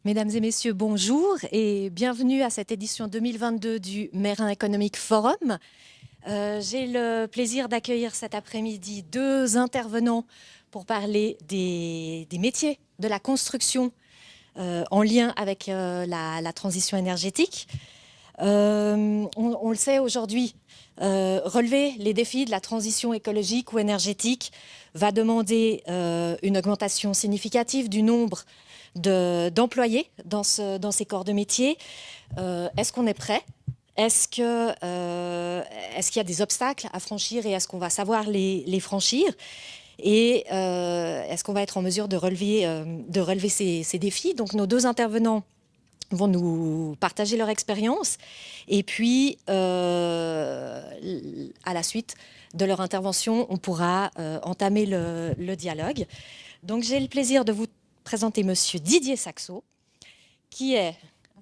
Mesdames et messieurs, bonjour et bienvenue à cette édition 2022 du Meyrin Economic Forum. J'ai le plaisir d'accueillir cet après-midi deux intervenants pour parler des métiers de la construction en lien avec la transition énergétique. On le sait aujourd'hui, relever les défis de la transition écologique ou énergétique va demander une augmentation significative du nombre d'employés dans ces corps de métier. Est-ce qu'on est prêt ? Est-ce qu'il y a des obstacles à franchir et est-ce qu'on va savoir les franchir ? Et est-ce qu'on va être en mesure de relever ces défis ? Donc nos deux intervenants vont nous partager leur expérience et puis à la suite de leur intervention, on pourra entamer le dialogue. Donc j'ai le plaisir de vous présenter Monsieur Didier Saxo, qui est,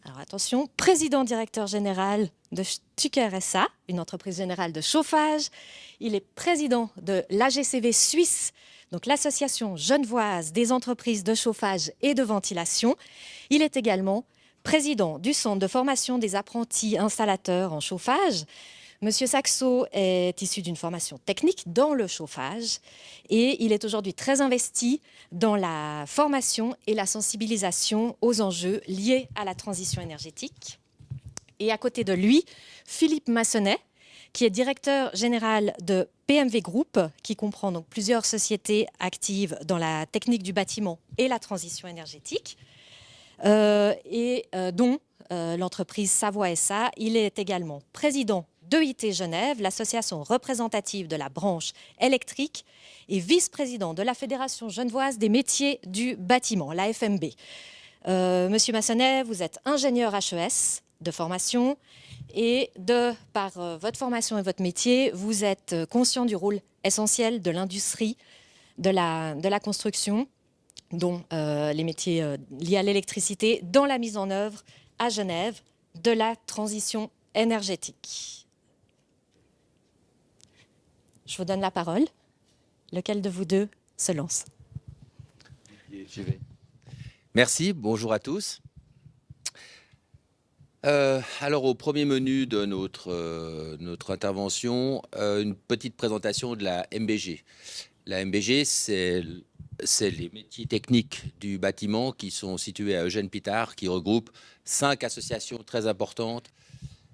alors attention, président-directeur général de Stucker SA, une entreprise générale de chauffage. Il est président de l'AGCV Suisse, donc l'Association genevoise des entreprises de chauffage et de ventilation. Il est également président du Centre de formation des apprentis installateurs en chauffage. Monsieur Saxo est issu d'une formation technique dans le chauffage et il est aujourd'hui très investi dans la formation et la sensibilisation aux enjeux liés à la transition énergétique. Et à côté de lui, Philippe Massonnet, qui est directeur général de PMV Group, qui comprend donc plusieurs sociétés actives dans la technique du bâtiment et la transition énergétique, dont l'entreprise Savoie SA. Il est également président d'EIT Genève, l'association représentative de la branche électrique, et vice-président de la Fédération genevoise des métiers du bâtiment, la FMB. Monsieur Massonnet, vous êtes ingénieur HES de formation et par votre formation et votre métier, vous êtes conscient du rôle essentiel de l'industrie de la construction, dont les métiers liés à l'électricité, dans la mise en œuvre à Genève de la transition énergétique. Je vous donne la parole. Lequel de vous deux se lance ? J'y vais. Merci, bonjour à tous. Alors au premier menu de notre intervention, une petite présentation de la MBG. La MBG, c'est les métiers techniques du bâtiment qui sont situés à Eugène-Pitard, qui regroupent 5 associations très importantes: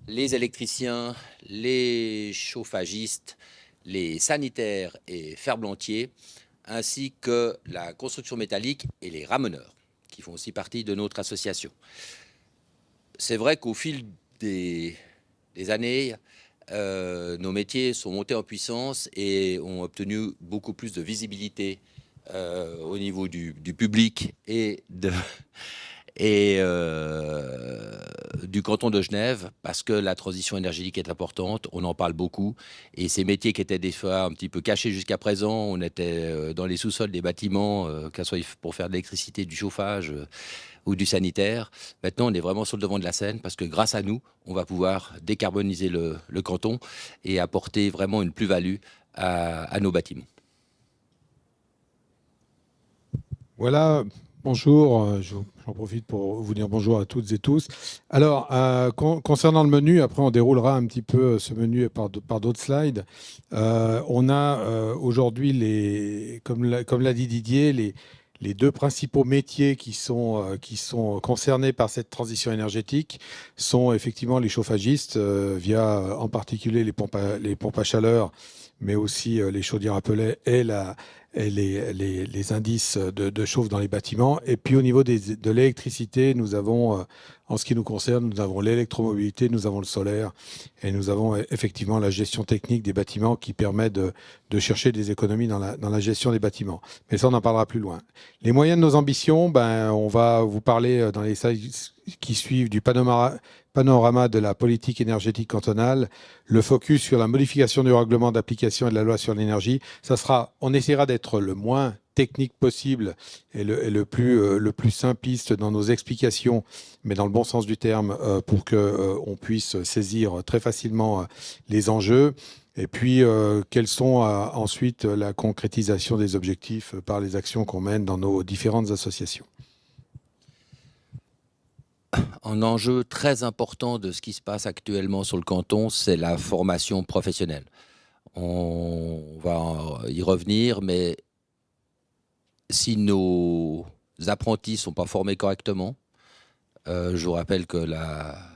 les électriciens, les chauffagistes, les sanitaires et ferblantiers, ainsi que la construction métallique et les ramoneurs, qui font aussi partie de notre association. C'est vrai qu'au fil des années, nos métiers sont montés en puissance et ont obtenu beaucoup plus de visibilité au niveau du public et du canton de Genève, parce que la transition énergétique est importante, on en parle beaucoup, et ces métiers qui étaient des fois un petit peu cachés jusqu'à présent, on était dans les sous-sols des bâtiments, qu'ce soit pour faire de l'électricité, du chauffage ou du sanitaire. Maintenant, on est vraiment sur le devant de la scène, parce que grâce à nous, on va pouvoir décarboniser le canton et apporter vraiment une plus-value à nos bâtiments. Voilà, bonjour, j'en profite pour vous dire bonjour à toutes et tous. Alors, concernant le menu, après on déroulera un petit peu ce menu par d'autres slides. On a aujourd'hui, comme l'a dit Didier, les deux principaux métiers qui sont concernés par cette transition énergétique sont effectivement les chauffagistes, via en particulier les pompes à chaleur, mais aussi les chaudières à pellets et les indices de chauffe dans les bâtiments. Et puis au niveau de l'électricité, nous avons, en ce qui nous concerne, nous avons l'électromobilité, nous avons le solaire et nous avons effectivement la gestion technique des bâtiments qui permet de chercher des économies dans la gestion des bâtiments. Mais ça, on en parlera plus loin. Les moyens de nos ambitions, on va vous parler dans les slides qui suivent du panorama de la politique énergétique cantonale, le focus sur la modification du règlement d'application et de la loi sur l'énergie. On essaiera d'être le moins technique possible et le plus simpliste dans nos explications, mais dans le bon sens du terme, pour qu'on puisse saisir très facilement les enjeux. Et puis, quelles sont ensuite la concrétisation des objectifs par les actions qu'on mène dans nos différentes associations. un enjeu très important de ce qui se passe actuellement sur le canton, c'est la formation professionnelle. On va y revenir, mais si nos apprentis ne sont pas formés correctement, je vous rappelle que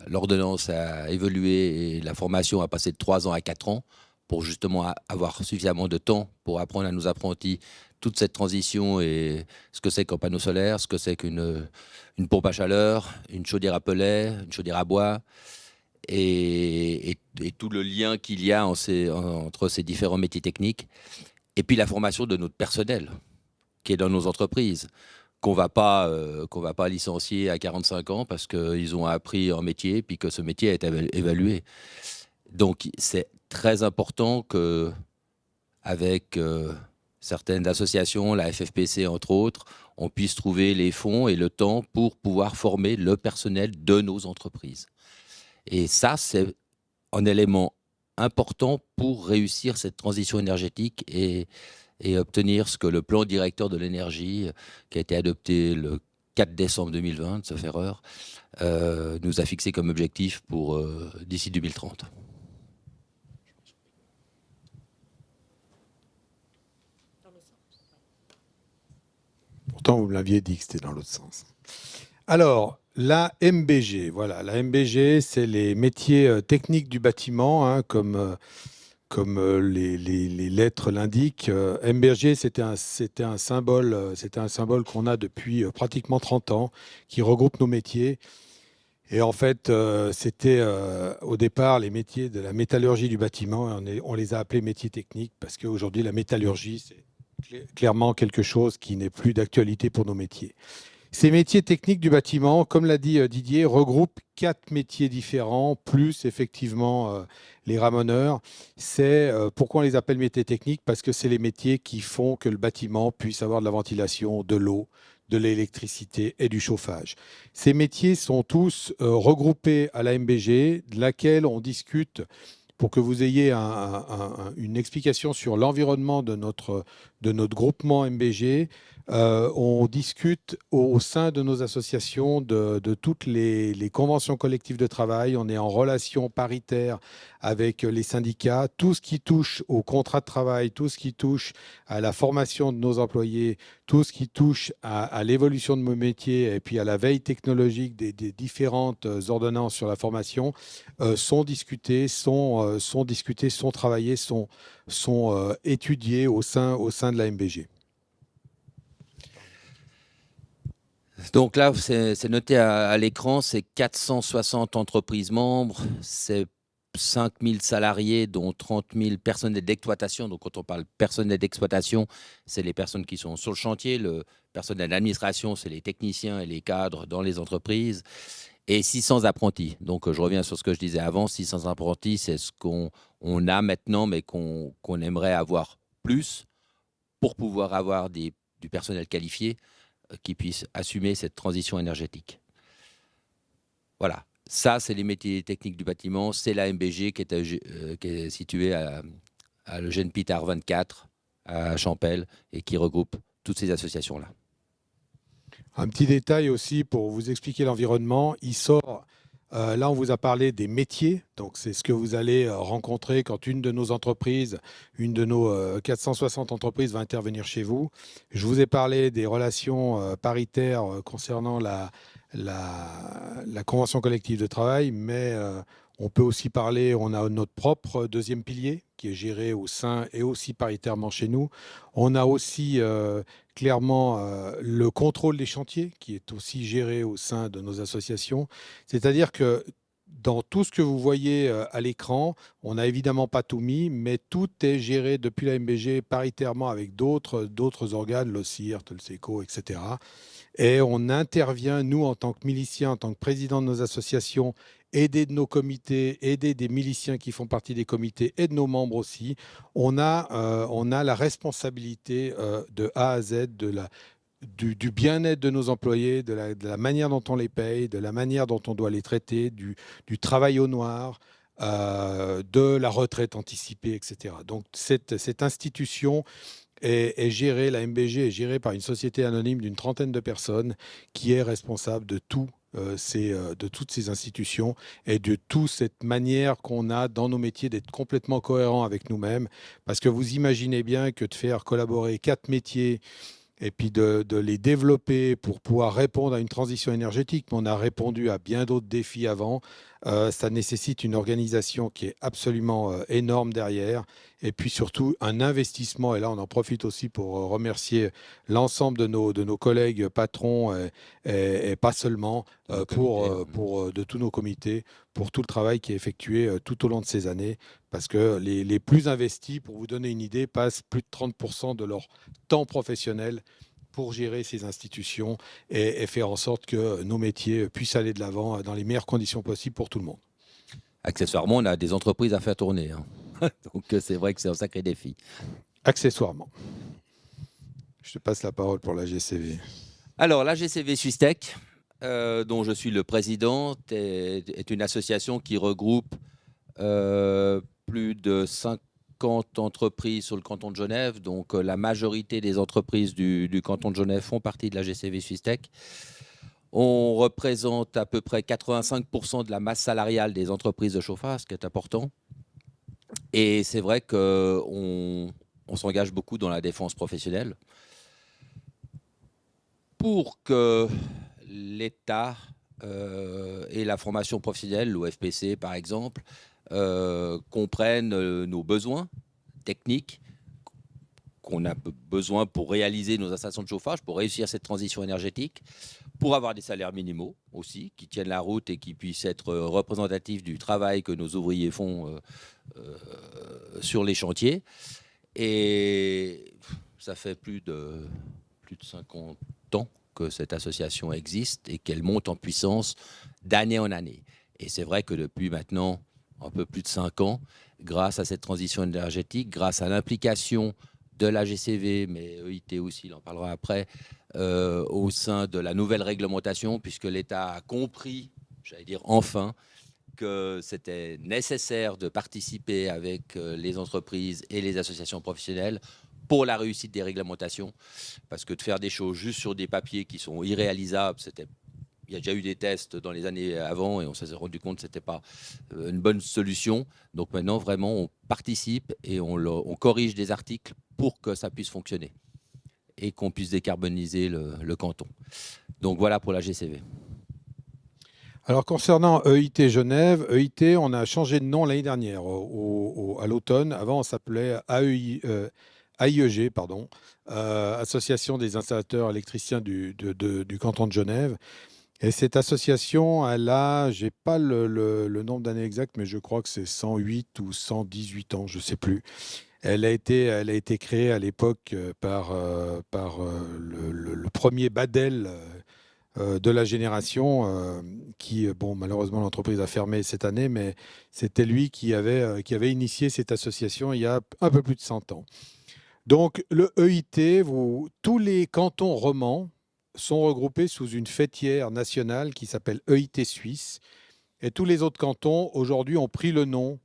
l'ordonnance a évolué et la formation a passé de 3 ans à 4 ans pour justement avoir suffisamment de temps pour apprendre à nos apprentis toute cette transition et ce que c'est qu'un panneau solaire, ce que c'est qu'une pompe à chaleur, une chaudière à pellets, une chaudière à bois et tout le lien qu'il y a entre ces différents métiers techniques. Et puis la formation de notre personnel qui est dans nos entreprises, qu'on va pas licencier à 45 ans parce qu'ils ont appris un métier puis que ce métier est évalué. Donc c'est très important que, avec certaines associations, la FFPC entre autres, on puisse trouver les fonds et le temps pour pouvoir former le personnel de nos entreprises. Et ça, c'est un élément important pour réussir cette transition énergétique et obtenir ce que le plan directeur de l'énergie, qui a été adopté le 4 décembre 2020, sauf erreur, nous a fixé comme objectif pour d'ici 2030. Pourtant, vous me l'aviez dit que c'était dans l'autre sens. Alors, la MBG, voilà, la MBG, c'est les métiers techniques du bâtiment, hein, comme les lettres l'indiquent. MBG, c'était un symbole qu'on a depuis pratiquement 30 ans, qui regroupe nos métiers. Et en fait, c'était au départ les métiers de la métallurgie du bâtiment. On les a appelés métiers techniques parce qu'aujourd'hui, la métallurgie, c'est clairement quelque chose qui n'est plus d'actualité pour nos métiers. Ces métiers techniques du bâtiment, comme l'a dit Didier, regroupent 4 métiers différents, plus effectivement les ramoneurs. C'est pourquoi on les appelle métiers techniques, parce que c'est les métiers qui font que le bâtiment puisse avoir de la ventilation, de l'eau, de l'électricité et du chauffage. Ces métiers sont tous regroupés à la MBG, de laquelle on discute pour que vous ayez une explication sur l'environnement de notre groupement MBG. On discute au sein de nos associations de toutes les conventions collectives de travail. On est en relation paritaire avec les syndicats. Tout ce qui touche au contrat de travail, tout ce qui touche à la formation de nos employés, tout ce qui touche à l'évolution de nos métiers et puis à la veille technologique des différentes ordonnances sur la formation sont discutés, sont travaillés, sont étudiés au sein de la MBG. Donc là, c'est noté à l'écran, c'est 460 entreprises membres, c'est 5 000 salariés, dont 30 000 personnels d'exploitation. Donc quand on parle personnel d'exploitation, c'est les personnes qui sont sur le chantier. Le personnel d'administration, c'est les techniciens et les cadres dans les entreprises. Et 600 apprentis. Donc je reviens sur ce que je disais avant, 600 apprentis, c'est ce qu'on a maintenant, mais qu'on aimerait avoir plus pour pouvoir avoir du personnel qualifié qui puisse assumer cette transition énergétique. Voilà, ça c'est les métiers techniques du bâtiment, c'est la MBG qui est située à le Jeune Pitard 24 à Champel et qui regroupe toutes ces associations-là. Un petit détail aussi pour vous expliquer l'environnement, il sort... là, on vous a parlé des métiers, donc c'est ce que vous allez rencontrer quand une de nos entreprises, une de nos 460 entreprises va intervenir chez vous. Je vous ai parlé des relations paritaires concernant la convention collective de travail, mais on peut aussi parler, on a notre propre deuxième pilier qui est géré au sein et aussi paritairement chez nous. On a aussi clairement le contrôle des chantiers qui est aussi géré au sein de nos associations. C'est-à-dire que dans tout ce que vous voyez à l'écran, on n'a évidemment pas tout mis, mais tout est géré depuis la MBG paritairement avec d'autres organes, l'OCIRT, le SECO, etc. Et on intervient, nous, en tant que miliciens, en tant que président de nos associations, aider de nos comités, aider des miliciens qui font partie des comités et de nos membres aussi. On a la responsabilité de A à Z du bien-être de nos employés, de la manière dont on les paye, de la manière dont on doit les traiter, du travail au noir, de la retraite anticipée, etc. Donc cette institution est gérée, la MBG est gérée par une société anonyme d'une 30aine de personnes qui est responsable de tout de toutes ces institutions et de toute cette manière qu'on a dans nos métiers d'être complètement cohérents avec nous-mêmes. Parce que vous imaginez bien que de faire collaborer 4 métiers et puis de les développer pour pouvoir répondre à une transition énergétique, mais on a répondu à bien d'autres défis avant. Ça nécessite une organisation qui est absolument énorme derrière, et puis surtout un investissement, et là on en profite aussi pour remercier l'ensemble de nos collègues patrons, et pas seulement, de tous nos comités, pour tout le travail qui est effectué tout au long de ces années, parce que les plus investis, pour vous donner une idée, passent plus de 30% de leur temps professionnel pour gérer ces institutions et faire en sorte que nos métiers puissent aller de l'avant dans les meilleures conditions possibles pour tout le monde. Accessoirement, on a des entreprises à faire tourner, hein. Donc c'est vrai que c'est un sacré défi. Accessoirement. Je te passe la parole pour la GCV. Alors, la GCV Suisse-Tech, dont je suis le président, est une association qui regroupe plus de 50 entreprises sur le canton de Genève. Donc, la majorité des entreprises du canton de Genève font partie de la GCV Suisse-Tech. On représente à peu près 85% de la masse salariale des entreprises de chauffage, ce qui est important. Et c'est vrai qu'on s'engage beaucoup dans la défense professionnelle pour que l'État et la formation professionnelle, l'OFPC par exemple, comprennent nos besoins techniques qu'on a besoin pour réaliser nos installations de chauffage, pour réussir cette transition énergétique, pour avoir des salaires minimaux aussi, qui tiennent la route et qui puissent être représentatifs du travail que nos ouvriers font sur les chantiers. Et ça fait plus de 50 ans que cette association existe et qu'elle monte en puissance d'année en année. Et c'est vrai que depuis maintenant un peu plus de 5 ans, grâce à cette transition énergétique, grâce à l'implication de la GCV, mais EIT aussi, il en parlera après, au sein de la nouvelle réglementation, puisque l'État a compris, j'allais dire enfin, que c'était nécessaire de participer avec les entreprises et les associations professionnelles pour la réussite des réglementations, parce que de faire des choses juste sur des papiers qui sont irréalisables, il y a déjà eu des tests dans les années avant et on s'est rendu compte que ce n'était pas une bonne solution. Donc maintenant, vraiment, on participe et on corrige des articles pour que ça puisse fonctionner et qu'on puisse décarboniser le canton. Donc voilà pour la GCV. Alors concernant EIT Genève, EIT, on a changé de nom l'année dernière, à l'automne. Avant, on s'appelait AIEG, pardon, Association des installateurs électriciens du canton de Genève. Et cette association, je n'ai pas le nombre d'années exact, mais je crois que c'est 108 ou 118 ans, je ne sais plus. Elle a été créée à l'époque par le premier Badel de la génération, qui, bon, malheureusement, l'entreprise a fermé cette année, mais c'était lui qui avait initié cette association il y a un peu plus de 100 ans. Donc, le EIT, tous les cantons romans sont regroupés sous une fêtière nationale qui s'appelle EIT Suisse. Et tous les autres cantons, aujourd'hui, ont pris le nom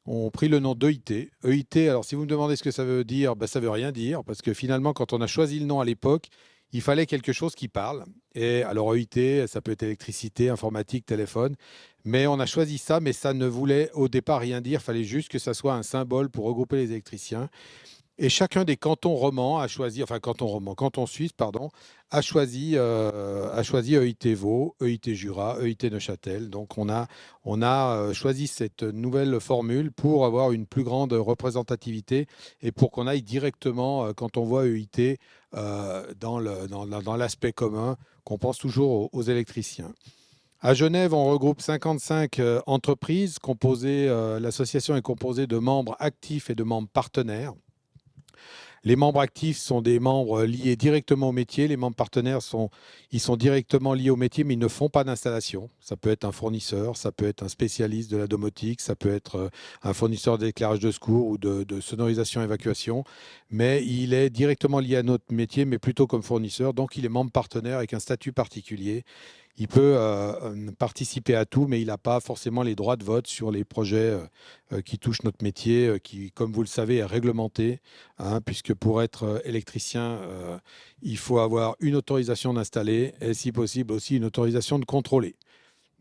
d'EIT. EIT, alors si vous me demandez ce que ça veut dire, ben, ça ne veut rien dire, parce que finalement, quand on a choisi le nom à l'époque, il fallait quelque chose qui parle. Et alors EIT, ça peut être électricité, informatique, téléphone. Mais on a choisi ça, mais ça ne voulait au départ rien dire. Il fallait juste que ça soit un symbole pour regrouper les électriciens. Et chacun des cantons romans canton suisse, pardon, a choisi EIT Vaud, EIT Jura, EIT Neuchâtel. Donc on a choisi cette nouvelle formule pour avoir une plus grande représentativité et pour qu'on aille directement, quand on voit EIT, dans l'aspect commun, qu'on pense toujours aux électriciens. À Genève, on regroupe 55 entreprises. L'association est composée de membres actifs et de membres partenaires. Les membres actifs sont des membres liés directement au métier. Les membres partenaires sont directement liés au métier, mais ils ne font pas d'installation. Ça peut être un fournisseur, ça peut être un spécialiste de la domotique, ça peut être un fournisseur d'éclairage de secours ou de sonorisation-évacuation. Mais il est directement lié à notre métier, mais plutôt comme fournisseur. Donc, il est membre partenaire avec un statut particulier. il peut participer à tout, mais il n'a pas forcément les droits de vote sur les projets qui touchent notre métier, qui, comme vous le savez, est réglementé, hein, puisque pour être électricien, il faut avoir une autorisation d'installer et, si possible, aussi une autorisation de contrôler.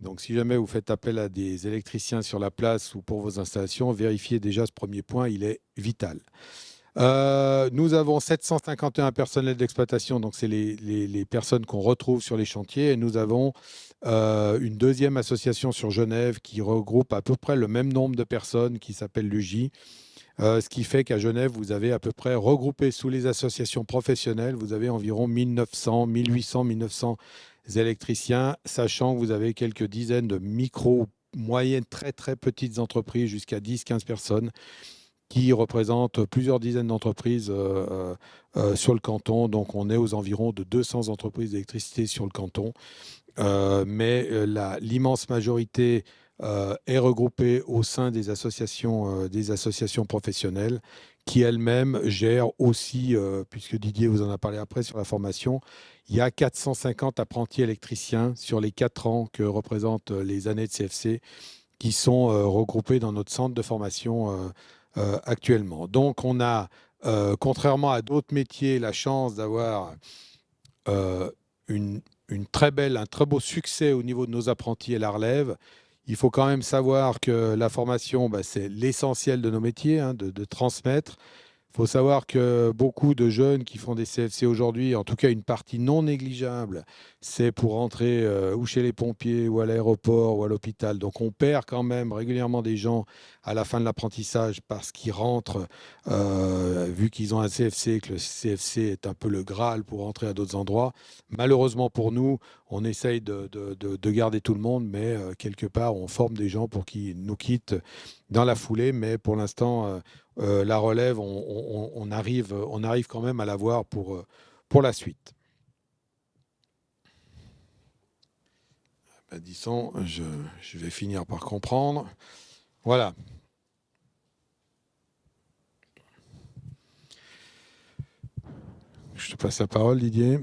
Donc, si jamais vous faites appel à des électriciens sur la place ou pour vos installations, vérifiez déjà ce premier point, il est vital. Nous avons 751 personnels d'exploitation, donc c'est les personnes qu'on retrouve sur les chantiers. Et nous avons une deuxième association sur Genève qui regroupe à peu près le même nombre de personnes, qui s'appelle l'UJ. Ce qui fait qu'à Genève, vous avez à peu près regroupé sous les associations professionnelles, vous avez environ 1900, 1800, 1900 électriciens, sachant que vous avez quelques dizaines de micro, moyennes, très très petites entreprises jusqu'à 10-15 personnes qui représentent plusieurs dizaines d'entreprises sur le canton. Donc, on est aux environs de 200 entreprises d'électricité sur le canton. Mais l'immense majorité est regroupée au sein des associations professionnelles qui elles-mêmes gèrent aussi, puisque Didier vous en a parlé après sur la formation, il y a 450 apprentis électriciens sur les 4 ans que représentent les années de CFC qui sont regroupés dans notre centre de formation actuellement. Donc, on a, contrairement à d'autres métiers, la chance d'avoir un très beau succès au niveau de nos apprentis et la relève. Il faut quand même savoir que la formation, c'est l'essentiel de nos métiers, hein, de transmettre. Il faut savoir que beaucoup de jeunes qui font des CFC aujourd'hui, en tout cas une partie non négligeable, c'est pour rentrer ou chez les pompiers ou à l'aéroport ou à l'hôpital. Donc on perd quand même régulièrement des gens à la fin de l'apprentissage parce qu'ils rentrent, vu qu'ils ont un CFC, que le CFC est un peu le Graal pour rentrer à d'autres endroits. Malheureusement pour nous, on essaye de garder tout le monde, mais quelque part, on forme des gens pour qu'ils nous quittent dans la foulée. Mais pour l'instant, la relève, on arrive quand même à l'avoir pour la suite. Disons, je vais finir par comprendre. Voilà. Je te passe la parole, Didier.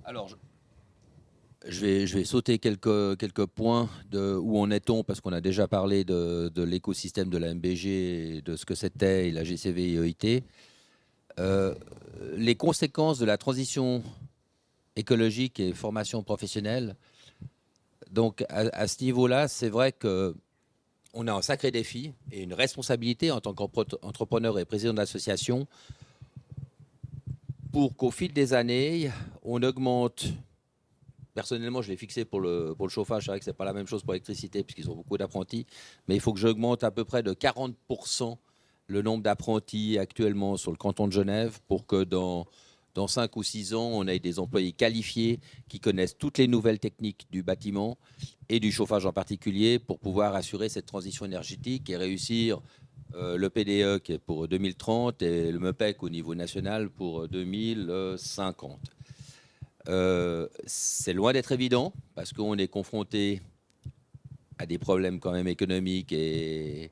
Alors, je vais sauter quelques points de où en est-on, parce qu'on a déjà parlé de l'écosystème de la MBG, et de ce que c'était, et la GCV et EIT. Les conséquences de la transition écologique et formation professionnelle. Donc, à ce niveau-là, c'est vrai qu'on a un sacré défi et une responsabilité en tant qu'entrepreneur et président d'association pour qu'au fil des années, on augmente. Personnellement, je l'ai fixé pour le chauffage. C'est vrai que ce n'est pas la même chose pour l'électricité, puisqu'ils ont beaucoup d'apprentis. Mais il faut que j'augmente à peu près de 40% le nombre d'apprentis actuellement sur le canton de Genève pour que dans 5 ou 6 ans, on ait des employés qualifiés qui connaissent toutes les nouvelles techniques du bâtiment et du chauffage en particulier pour pouvoir assurer cette transition énergétique et réussir le PDE qui est pour 2030 et le MEPEC au niveau national pour 2050. C'est loin d'être évident parce qu'on est confronté à des problèmes quand même économiques et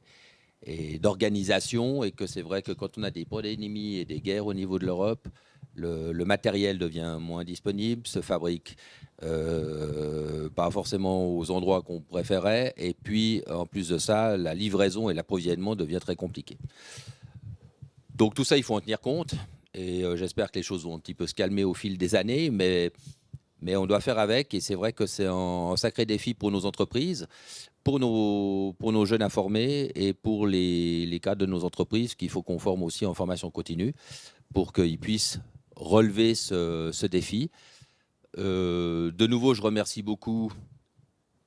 d'organisation, et que c'est vrai que quand on a des pandémies et des guerres au niveau de l'Europe, le matériel devient moins disponible, se fabrique pas forcément aux endroits qu'on préférait, et puis en plus de ça, la livraison et l'approvisionnement devient très compliqué. Donc tout ça, il faut en tenir compte, et j'espère que les choses vont un petit peu se calmer au fil des années, mais on doit faire avec, et c'est vrai que c'est un sacré défi pour nos entreprises, pour nos jeunes à former, et pour les cadres de nos entreprises qu'il faut qu'on forme aussi en formation continue pour qu'ils puissent relever ce défi. De nouveau, je remercie beaucoup,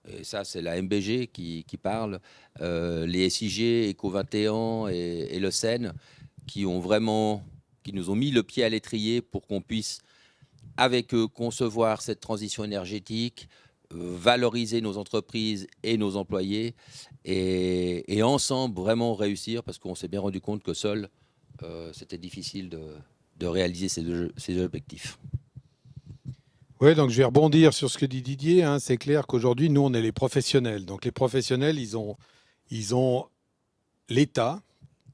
et ça c'est la MBG qui parle, les SIG, Eco21 et le SEN, qui nous ont mis le pied à l'étrier pour qu'on puisse, avec eux, concevoir cette transition énergétique, valoriser nos entreprises et nos employés, et ensemble vraiment réussir, parce qu'on s'est bien rendu compte que seul, c'était difficile de réaliser ces objectifs. Oui, donc je vais rebondir sur ce que dit Didier, hein. C'est clair qu'aujourd'hui, nous, on est les professionnels. Donc les professionnels, ils ont l'État,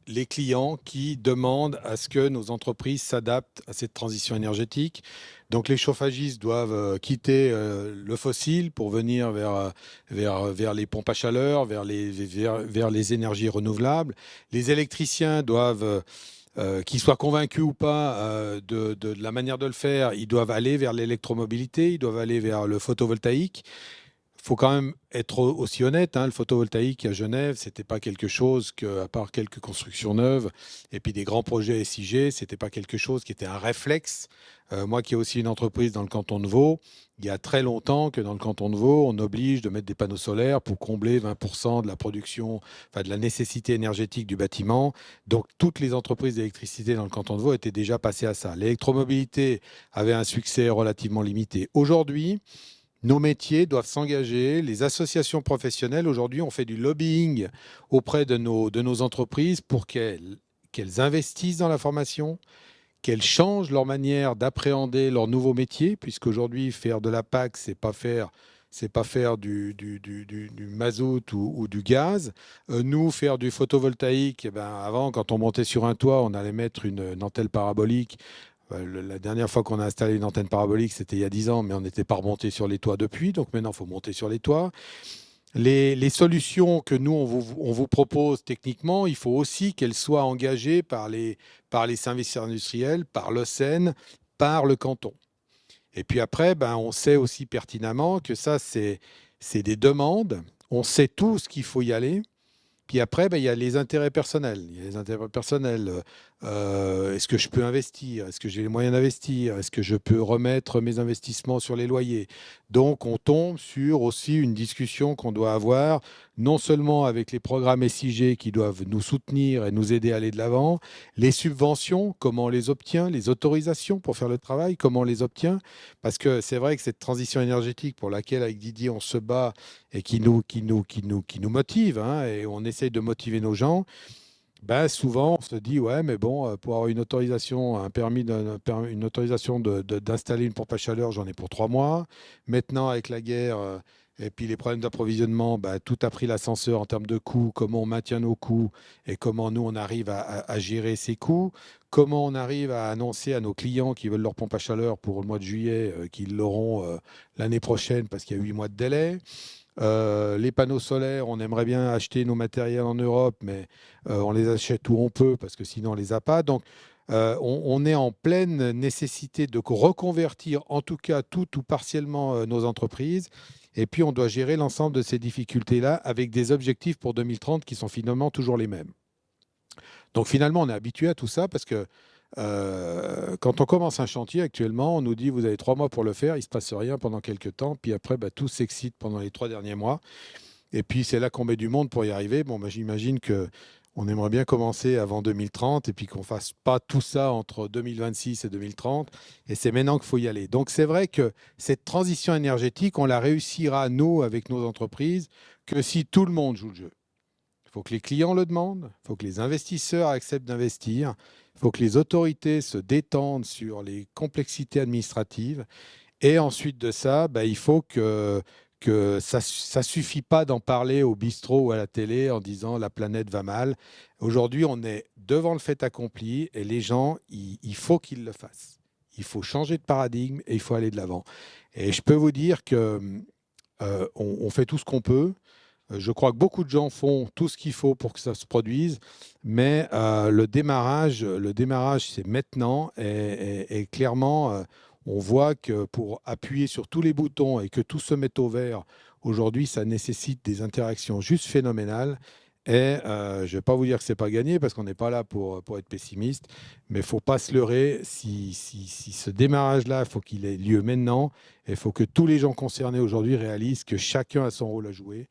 les clients qui demandent à ce que nos entreprises s'adaptent à cette transition énergétique. Donc les chauffagistes doivent quitter le fossile pour venir vers les pompes à chaleur, vers les énergies renouvelables. Les électriciens doivent, qu'ils soient convaincus ou pas de la manière de le faire, ils doivent aller vers l'électromobilité, ils doivent aller vers le photovoltaïque. Il faut quand même être aussi honnête, hein, le photovoltaïque à Genève, c'était pas quelque chose que, à part quelques constructions neuves et puis des grands projets SIG, c'était pas quelque chose qui était un réflexe. Moi qui ai aussi une entreprise dans le canton de Vaud, il y a très longtemps que dans le canton de Vaud, on oblige de mettre des panneaux solaires pour combler 20% de la production, enfin de la nécessité énergétique du bâtiment. Donc toutes les entreprises d'électricité dans le canton de Vaud étaient déjà passées à ça. L'électromobilité avait un succès relativement limité. Aujourd'hui, nos métiers doivent s'engager. Les associations professionnelles, aujourd'hui, ont fait du lobbying auprès de nos entreprises pour qu'elles investissent dans la formation, qu'elles changent leur manière d'appréhender leur nouveau métier, puisqu'aujourd'hui, faire de la PAC, c'est pas faire du mazout ou du gaz. Nous, faire du photovoltaïque, eh ben, avant, quand on montait sur un toit, on allait mettre une antenne parabolique. La dernière fois qu'on a installé une antenne parabolique, c'était il y a 10 ans, mais on n'était pas remonté sur les toits depuis. Donc maintenant, il faut monter sur les toits. Les solutions que nous, on vous propose techniquement, il faut aussi qu'elles soient engagées par les services industriels, par l'OCEN, par le canton. Et puis après, ben, on sait aussi pertinemment que ça, c'est des demandes. On sait tout ce qu'il faut y aller. Puis après, ben, il y a les intérêts personnels. Il y a les intérêts personnels. Est-ce que je peux investir? Est-ce que j'ai les moyens d'investir? Est-ce que je peux remettre mes investissements sur les loyers? Donc, on tombe sur aussi une discussion qu'on doit avoir, non seulement avec les programmes SIG qui doivent nous soutenir et nous aider à aller de l'avant, les subventions, comment on les obtient, les autorisations pour faire le travail, comment on les obtient. Parce que c'est vrai que cette transition énergétique pour laquelle, avec Didier, on se bat et qui nous motive, hein, et on essaye de motiver nos gens, ben souvent on se dit ouais mais bon pour avoir une autorisation, une autorisation d'installer une pompe à chaleur, j'en ai pour 3 mois. Maintenant avec la guerre et puis les problèmes d'approvisionnement, ben, tout a pris l'ascenseur en termes de coûts, comment on maintient nos coûts et comment nous on arrive à gérer ces coûts, comment on arrive à annoncer à nos clients qui veulent leur pompe à chaleur pour le mois de juillet qu'ils l'auront l'année prochaine parce qu'il y a 8 mois de délai. Les panneaux solaires, on aimerait bien acheter nos matériels en Europe, mais on les achète où on peut parce que sinon on les a pas. Donc on est en pleine nécessité de reconvertir en tout cas tout ou partiellement nos entreprises. Et puis on doit gérer l'ensemble de ces difficultés-là avec des objectifs pour 2030 qui sont finalement toujours les mêmes. Donc finalement on est habitué à tout ça parce que quand on commence un chantier actuellement, on nous dit vous avez 3 mois pour le faire, il ne se passe rien pendant quelques temps, puis après bah, tout s'excite pendant les 3 derniers mois. Et puis c'est là qu'on met du monde pour y arriver. Bon, bah, j'imagine qu'on aimerait bien commencer avant 2030 et puis qu'on ne fasse pas tout ça entre 2026 et 2030. Et c'est maintenant qu'il faut y aller. Donc c'est vrai que cette transition énergétique, on la réussira, nous, avec nos entreprises, que si tout le monde joue le jeu. Il faut que les clients le demandent, il faut que les investisseurs acceptent d'investir, il faut que les autorités se détendent sur les complexités administratives. Et ensuite de ça, bah, il faut que ça ne suffit pas d'en parler au bistrot ou à la télé en disant la planète va mal. Aujourd'hui, on est devant le fait accompli et les gens, il faut qu'ils le fassent. Il faut changer de paradigme et il faut aller de l'avant. Et je peux vous dire que on fait tout ce qu'on peut. Je crois que beaucoup de gens font tout ce qu'il faut pour que ça se produise, mais le démarrage, c'est maintenant. Et clairement, on voit que pour appuyer sur tous les boutons et que tout se mette au vert, aujourd'hui, ça nécessite des interactions juste phénoménales. Et je ne vais pas vous dire que ce n'est pas gagné parce qu'on n'est pas là pour être pessimiste, mais il ne faut pas se leurrer. Si ce démarrage-là, il faut qu'il ait lieu maintenant. Et il faut que tous les gens concernés aujourd'hui réalisent que chacun a son rôle à jouer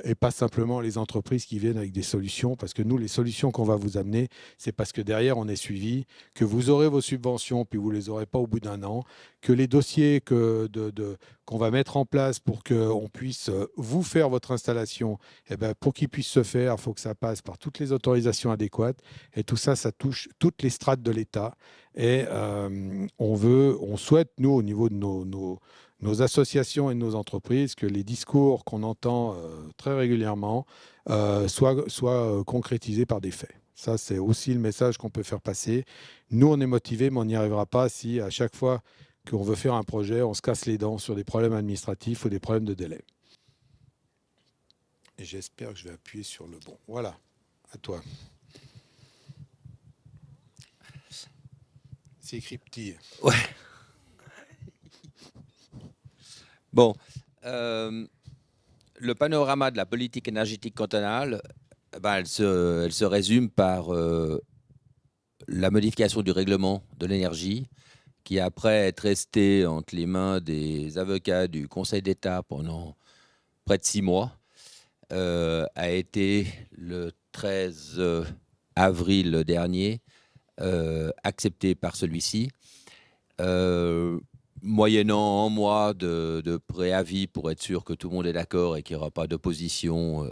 et pas simplement les entreprises qui viennent avec des solutions. Parce que nous, les solutions qu'on va vous amener, c'est parce que derrière, on est suivi, que vous aurez vos subventions, puis vous ne les aurez pas au bout d'un an, que les dossiers qu'on va mettre en place pour qu'on puisse vous faire votre installation, eh ben, pour qu'ils puissent se faire, il faut que ça passe par toutes les autorisations adéquates. Et tout ça, ça touche toutes les strates de l'État. Et on souhaite, nous, au niveau de nos associations et de nos entreprises, que les discours qu'on entend très régulièrement soient concrétisés par des faits. Ça, c'est aussi le message qu'on peut faire passer. Nous, on est motivés, mais on n'y arrivera pas si à chaque fois qu'on veut faire un projet, on se casse les dents sur des problèmes administratifs ou des problèmes de délai. Et j'espère que je vais appuyer sur le bon. Voilà, à toi. C'est écrit petit. Ouais. Bon, le panorama de la politique énergétique cantonale, elle se résume par la modification du règlement de l'énergie, qui après être resté entre les mains des avocats du Conseil d'État pendant près de 6 mois, a été le 13 avril dernier accepté par celui-ci, moyennant un mois de préavis pour être sûr que tout le monde est d'accord et qu'il n'y aura pas d'opposition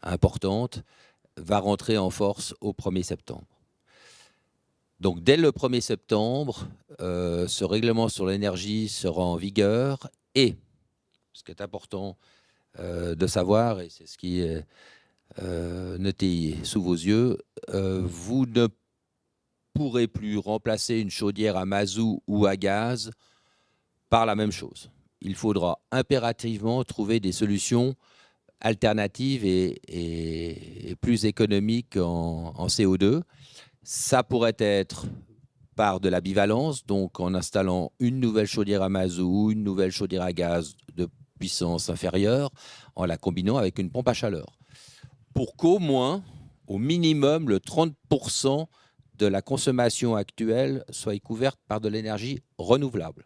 importante, va rentrer en force au 1er septembre. Donc dès le 1er septembre, ce règlement sur l'énergie sera en vigueur et, ce qui est important de savoir, et c'est ce qui est noté sous vos yeux, vous ne pourrez plus remplacer une chaudière à mazout ou à gaz par la même chose. Il faudra impérativement trouver des solutions alternatives et plus économiques en CO2. Ça pourrait être par de la bivalence, donc en installant une nouvelle chaudière à mazout ou une nouvelle chaudière à gaz de puissance inférieure, en la combinant avec une pompe à chaleur. Pour qu'au moins, au minimum, le 30% de la consommation actuelle soit couverte par de l'énergie renouvelable.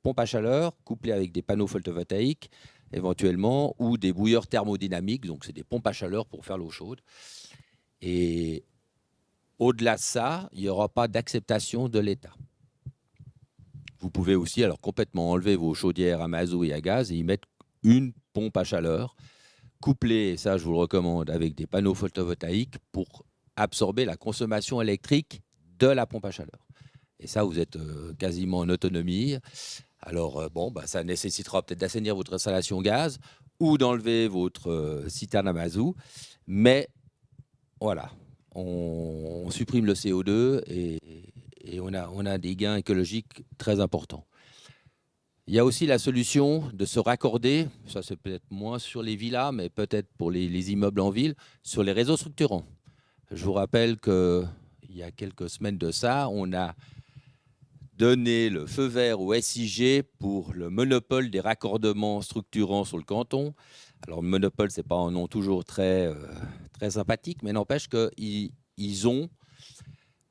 Pompe à chaleur couplée avec des panneaux photovoltaïques, éventuellement, ou des bouilleurs thermodynamiques, donc c'est des pompes à chaleur pour faire l'eau chaude. Et au-delà de ça, il n'y aura pas d'acceptation de l'État. Vous pouvez aussi alors complètement enlever vos chaudières à mazout et à gaz et y mettre une pompe à chaleur, couplée, et ça je vous le recommande, avec des panneaux photovoltaïques pour absorber la consommation électrique de la pompe à chaleur. Et ça, vous êtes quasiment en autonomie. Alors, ça nécessitera peut-être d'assainir votre installation gaz ou d'enlever votre citerne à mazout. Mais voilà, on supprime le CO2 et on a des gains écologiques très importants. Il y a aussi la solution de se raccorder, ça c'est peut-être moins sur les villas, mais peut-être pour les immeubles en ville, sur les réseaux structurants. Je vous rappelle qu'il y a quelques semaines de ça, on a donné le feu vert au SIG pour le monopole des raccordements structurants sur le canton. Alors, le monopole, ce n'est pas un nom toujours très sympathique, mais n'empêche qu'ils ont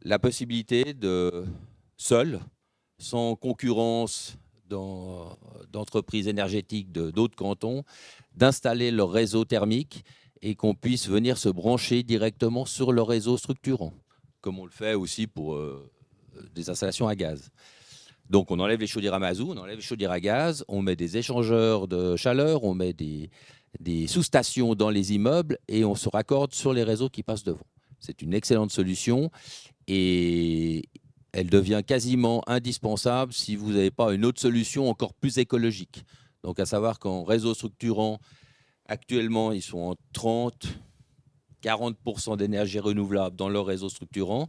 la possibilité de, seuls, sans concurrence d'entreprises énergétiques d'autres cantons, d'installer leur réseau thermique et qu'on puisse venir se brancher directement sur le réseau structurant, comme on le fait aussi pour des installations à gaz. Donc on enlève les chaudières à mazout, on enlève les chaudières à gaz, on met des échangeurs de chaleur, on met des sous-stations dans les immeubles et on se raccorde sur les réseaux qui passent devant. C'est une excellente solution et elle devient quasiment indispensable si vous n'avez pas une autre solution encore plus écologique. Donc à savoir qu'en réseau structurant, actuellement, ils sont en 30-40% d'énergie renouvelable dans leur réseau structurant.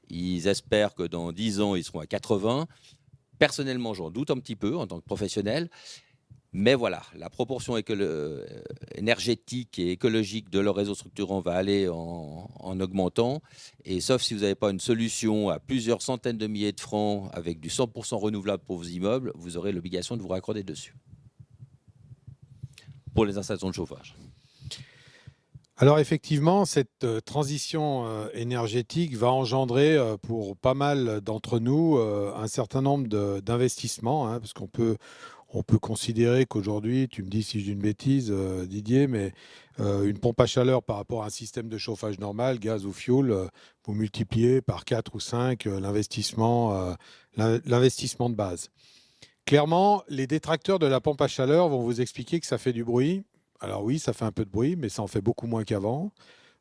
Ils espèrent que dans 10 ans, ils seront à 80%. Personnellement, j'en doute un petit peu en tant que professionnel. Mais voilà, la proportion énergétique et écologique de leur réseau structurant va aller en augmentant. Et sauf si vous n'avez pas une solution à plusieurs centaines de milliers de francs avec du 100% renouvelable pour vos immeubles, vous aurez l'obligation de vous raccorder dessus pour les installations de chauffage. Alors effectivement, cette transition énergétique va engendrer pour pas mal d'entre nous un certain nombre d'investissements, hein, parce qu'on peut considérer qu'aujourd'hui, tu me dis si je dis une bêtise, Didier, mais une pompe à chaleur par rapport à un système de chauffage normal, gaz ou fioul, vous multipliez par 4 ou 5 l'investissement de base. Clairement, les détracteurs de la pompe à chaleur vont vous expliquer que ça fait du bruit. Alors oui, ça fait un peu de bruit, mais ça en fait beaucoup moins qu'avant.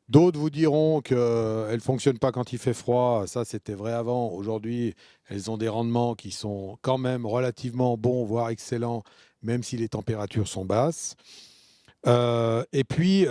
D'autres vous diront qu'elles ne fonctionnent pas quand il fait froid. Ça, c'était vrai avant. Aujourd'hui, elles ont des rendements qui sont quand même relativement bons, voire excellents, même si les températures sont basses. Et puis,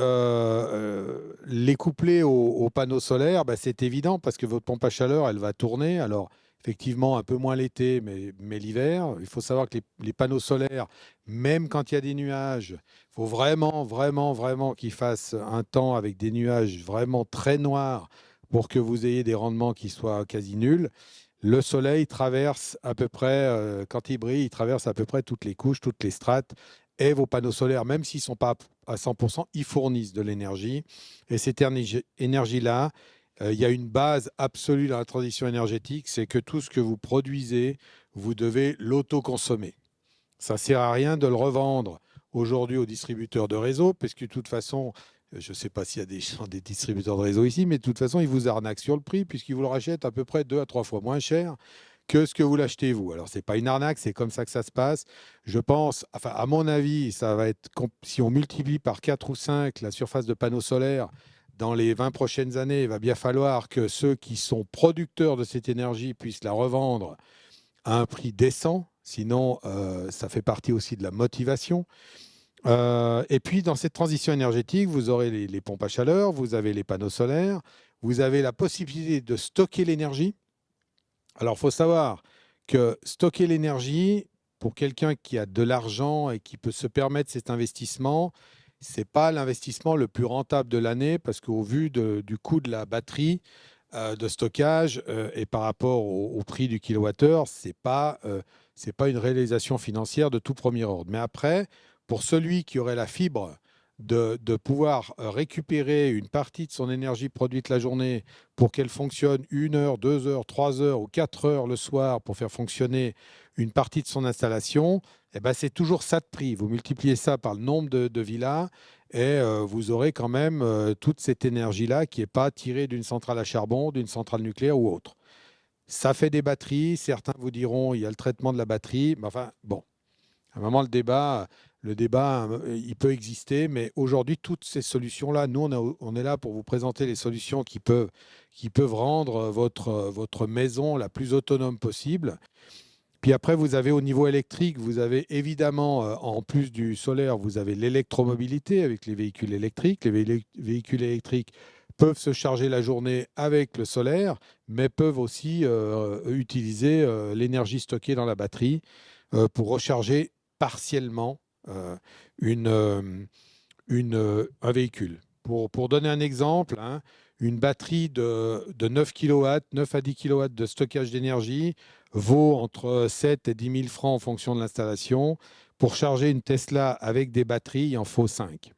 les coupler aux panneaux solaires, bah, c'est évident parce que votre pompe à chaleur, elle va tourner. Alors, effectivement, un peu moins l'été, mais l'hiver. Il faut savoir que les panneaux solaires, même quand il y a des nuages, il faut vraiment, vraiment, vraiment qu'il fasse un temps avec des nuages vraiment très noirs pour que vous ayez des rendements qui soient quasi nuls. Le soleil traverse à peu près, quand il brille, il traverse à peu près toutes les couches, toutes les strates. Et vos panneaux solaires, même s'ils ne sont pas à 100%, ils fournissent de l'énergie. Et cette énergie-là, il y a une base absolue dans la transition énergétique, c'est que tout ce que vous produisez, vous devez l'autoconsommer. Ça ne sert à rien de le revendre aujourd'hui aux distributeurs de réseau, parce que de toute façon, je ne sais pas s'il y a des distributeurs de réseau ici, mais de toute façon, ils vous arnaquent sur le prix, puisqu'ils vous le rachètent à peu près 2 à 3 fois moins cher que ce que vous l'achetez vous. Alors, ce n'est pas une arnaque, c'est comme ça que ça se passe. Je pense, enfin, à mon avis, ça va être, si on multiplie par 4 ou 5 la surface de panneaux solaires dans les 20 prochaines années, il va bien falloir que ceux qui sont producteurs de cette énergie puissent la revendre à un prix décent. Sinon, ça fait partie aussi de la motivation. Et puis, dans cette transition énergétique, vous aurez les pompes à chaleur, vous avez les panneaux solaires, vous avez la possibilité de stocker l'énergie. Alors, il faut savoir que stocker l'énergie, pour quelqu'un qui a de l'argent et qui peut se permettre cet investissement, ce n'est pas l'investissement le plus rentable de l'année parce qu'au vu du coût de la batterie de stockage et par rapport au prix du kilowattheure, c'est pas une réalisation financière de tout premier ordre. Mais après, pour celui qui aurait la fibre de pouvoir récupérer une partie de son énergie produite la journée pour qu'elle fonctionne 1 heure, 2 heures, 3 heures ou 4 heures le soir pour faire fonctionner une partie de son installation, eh ben, c'est toujours ça de prix. Vous multipliez ça par le nombre de villas et vous aurez quand même toute cette énergie-là qui n'est pas tirée d'une centrale à charbon, d'une centrale nucléaire ou autre. Ça fait des batteries. Certains vous diront il y a le traitement de la batterie. Mais enfin, bon, à un moment, le débat, il peut exister, mais aujourd'hui, toutes ces solutions-là, nous, on est là pour vous présenter les solutions qui peuvent rendre votre maison la plus autonome possible. Puis après, vous avez au niveau électrique, vous avez évidemment, en plus du solaire, vous avez l'électromobilité avec les véhicules électriques. Les véhicules électriques peuvent se charger la journée avec le solaire, mais peuvent aussi utiliser l'énergie stockée dans la batterie pour recharger partiellement euh, une, euh, un véhicule. Pour donner un exemple, hein, une batterie de 9 kW, 9 à 10 kW de stockage d'énergie vaut entre 7 et 10 000 francs en fonction de l'installation. Pour charger une Tesla avec des batteries, il en faut 5.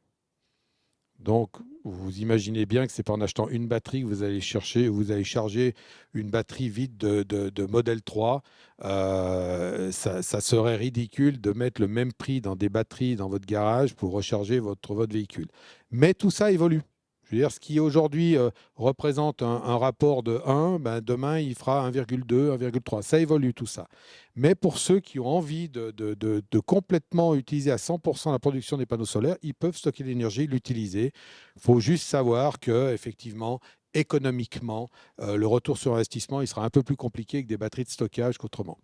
Donc, vous imaginez bien que ce n'est pas en achetant une batterie que vous allez charger une batterie vide de modèle 3. Ça serait ridicule de mettre le même prix dans des batteries dans votre garage pour recharger votre véhicule. Mais tout ça évolue. Je veux dire, ce qui aujourd'hui représente un rapport de 1, ben demain, il fera 1,2, 1,3. Ça évolue tout ça. Mais pour ceux qui ont envie de complètement utiliser à 100% la production des panneaux solaires, ils peuvent stocker l'énergie, l'utiliser. Il faut juste savoir que, effectivement, économiquement, le retour sur investissement, il sera un peu plus compliqué avec des batteries de stockage qu'autrement.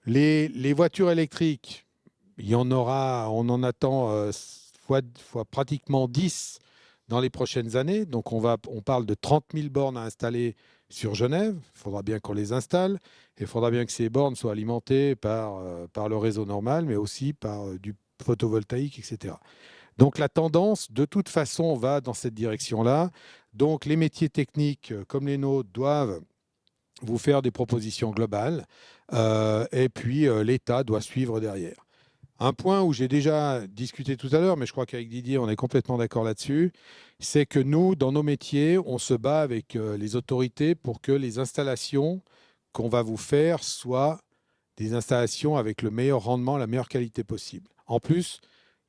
Les voitures électriques, il y en aura, on en attend fois pratiquement 10 dans les prochaines années. Donc, on parle de 30 000 bornes à installer sur Genève. Il faudra bien qu'on les installe. Et il faudra bien que ces bornes soient alimentées par le réseau normal, mais aussi par du photovoltaïque, etc. Donc, la tendance, de toute façon, va dans cette direction-là. Donc, les métiers techniques comme les nôtres doivent vous faire des propositions globales. Et puis, l'État doit suivre derrière. Un point où j'ai déjà discuté tout à l'heure, mais je crois qu'avec Didier, on est complètement d'accord là-dessus, c'est que nous, dans nos métiers, on se bat avec les autorités pour que les installations qu'on va vous faire soient des installations avec le meilleur rendement, la meilleure qualité possible. En plus,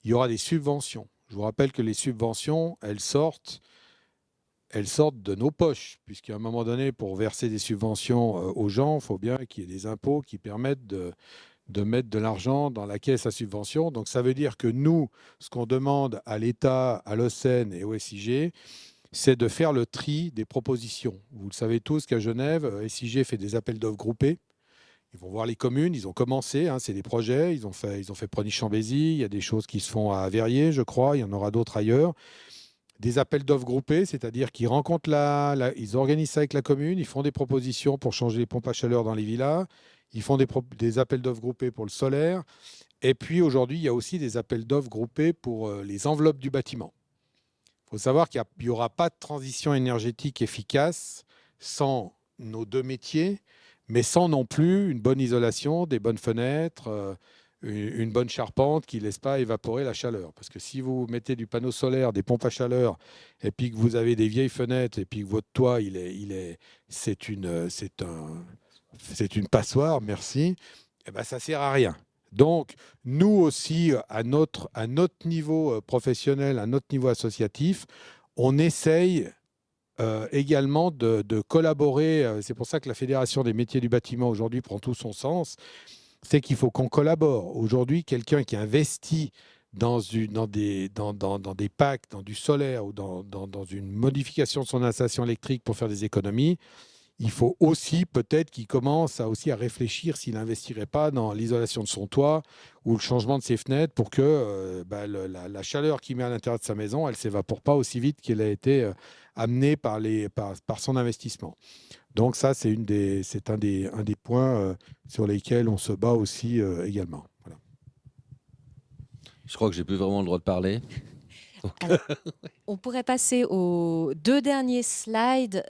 il y aura des subventions. Je vous rappelle que les subventions, elles sortent de nos poches, puisqu'à un moment donné, pour verser des subventions aux gens, il faut bien qu'il y ait des impôts qui permettent de mettre de l'argent dans la caisse à subvention. Donc ça veut dire que nous, ce qu'on demande à l'État, à l'OCEN et au SIG, c'est de faire le tri des propositions. Vous le savez tous qu'à Genève, SIG fait des appels d'offres groupés. Ils vont voir les communes, ils ont commencé, hein, c'est des projets, ils ont fait Prony-Chambézy, il y a des choses qui se font à Verrières, je crois, il y en aura d'autres ailleurs. Des appels d'offres groupés, c'est-à-dire qu'ils rencontrent ils organisent ça avec la commune, ils font des propositions pour changer les pompes à chaleur dans les villas, ils font des appels d'offres groupés pour le solaire. Et puis aujourd'hui, il y a aussi des appels d'offres groupés pour les enveloppes du bâtiment. Il faut savoir qu'il n'y aura pas de transition énergétique efficace sans nos deux métiers, mais sans non plus une bonne isolation, des bonnes fenêtres, une bonne charpente qui ne laisse pas évaporer la chaleur. Parce que si vous mettez du panneau solaire, des pompes à chaleur, et puis que vous avez des vieilles fenêtres, et puis que votre toit, c'est une passoire, merci, eh ben, ça ne sert à rien. Donc, nous aussi, à notre niveau professionnel, à notre niveau associatif, on essaye également de collaborer. C'est pour ça que la Fédération des métiers du bâtiment aujourd'hui prend tout son sens. C'est qu'il faut qu'on collabore. Aujourd'hui, quelqu'un qui investit dans des packs, dans du solaire ou dans une modification de son installation électrique pour faire des économies, il faut aussi peut-être qu'il commence aussi à réfléchir s'il n'investirait pas dans l'isolation de son toit ou le changement de ses fenêtres pour que la chaleur qu'il met à l'intérieur de sa maison, elle ne s'évapore pas aussi vite qu'elle a été amenée par son investissement. Donc ça, c'est un des points sur lesquels on se bat aussi également. Voilà. Je crois que j'ai plus vraiment le droit de parler. Alors, on pourrait passer aux 2 derniers slides,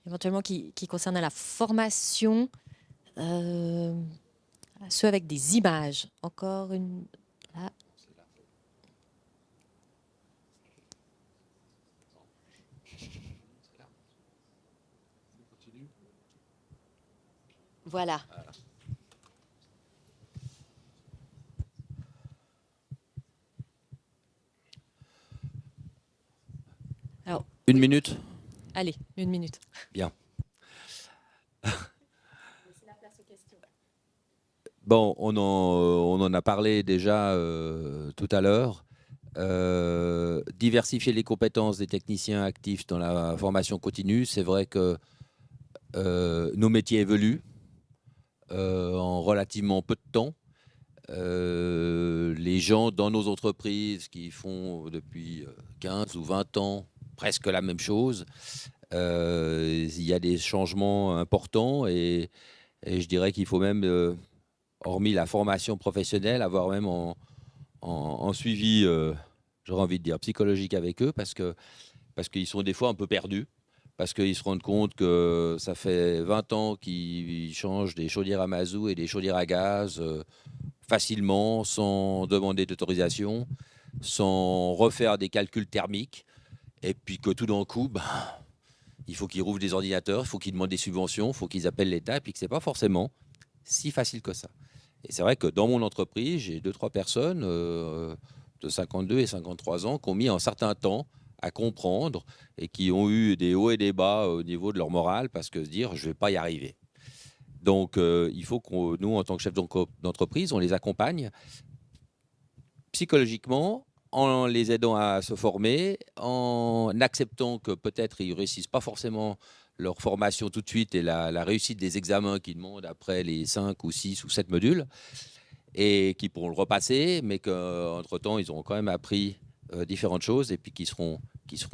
éventuellement qui concernent la formation, ceux avec des images. Encore une... Là. Voilà. Alors, Une minute. allez, 1 minute. Bien. Bon, on en a parlé déjà tout à l'heure. Diversifier les compétences des techniciens actifs dans la formation continue. C'est vrai que nos métiers évoluent en relativement peu de temps. Les gens dans nos entreprises qui font depuis 15 ou 20 ans presque la même chose, il y a des changements importants et je dirais qu'il faut même, hormis la formation professionnelle, avoir même en suivi, j'aurais envie de dire, psychologique avec eux parce qu'ils sont des fois un peu perdus, parce qu'ils se rendent compte que ça fait 20 ans qu'ils changent des chaudières à mazout et des chaudières à gaz facilement, sans demander d'autorisation, sans refaire des calculs thermiques, et puis que tout d'un coup, il faut qu'ils rouvrent des ordinateurs, il faut qu'ils demandent des subventions, il faut qu'ils appellent l'État, et puis que ce n'est pas forcément si facile que ça. Et c'est vrai que dans mon entreprise, j'ai 2-3 personnes de 52 et 53 ans qui ont mis un certain temps à comprendre et qui ont eu des hauts et des bas au niveau de leur morale parce que se dire je ne vais pas y arriver. Donc il faut que nous, en tant que chef d'entreprise, on les accompagne psychologiquement en les aidant à se former, en acceptant que peut-être ils ne réussissent pas forcément leur formation tout de suite et la réussite des examens qu'ils demandent après les 5 ou 6 ou 7 modules et qui pourront le repasser, mais qu'entre-temps, ils auront quand même appris différentes choses et puis qui seront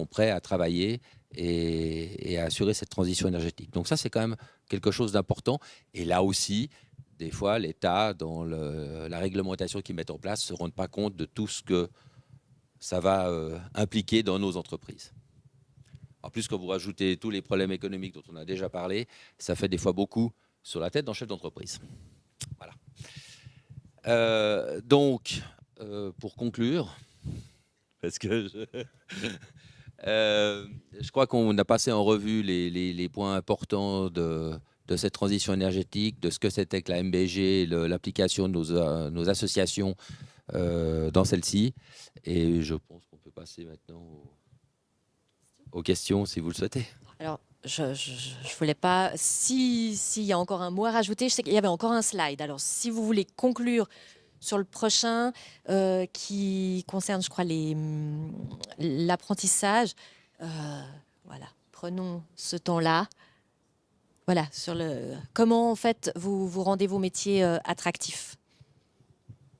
prêts à travailler et à assurer cette transition énergétique. Donc ça, c'est quand même quelque chose d'important. Et là aussi, des fois, l'État, dans la réglementation qu'ils mettent en place, ne se rendent pas compte de tout ce que ça va impliquer dans nos entreprises. En plus, quand vous rajoutez tous les problèmes économiques dont on a déjà parlé, ça fait des fois beaucoup sur la tête d'un chef d'entreprise. Voilà. Donc, pour conclure, parce que je crois qu'on a passé en revue les points importants de cette transition énergétique, de ce que c'était que la MBG, l'application de nos associations dans celle-ci. Et je pense qu'on peut passer maintenant aux questions, si vous le souhaitez. Alors, je ne voulais pas... S'il y a encore un mot à rajouter, je sais qu'il y avait encore un slide. Alors, si vous voulez conclure sur le prochain, qui concerne, je crois, l'apprentissage, voilà, prenons ce temps-là. voilà, comment en fait vous rendez vos métiers attractifs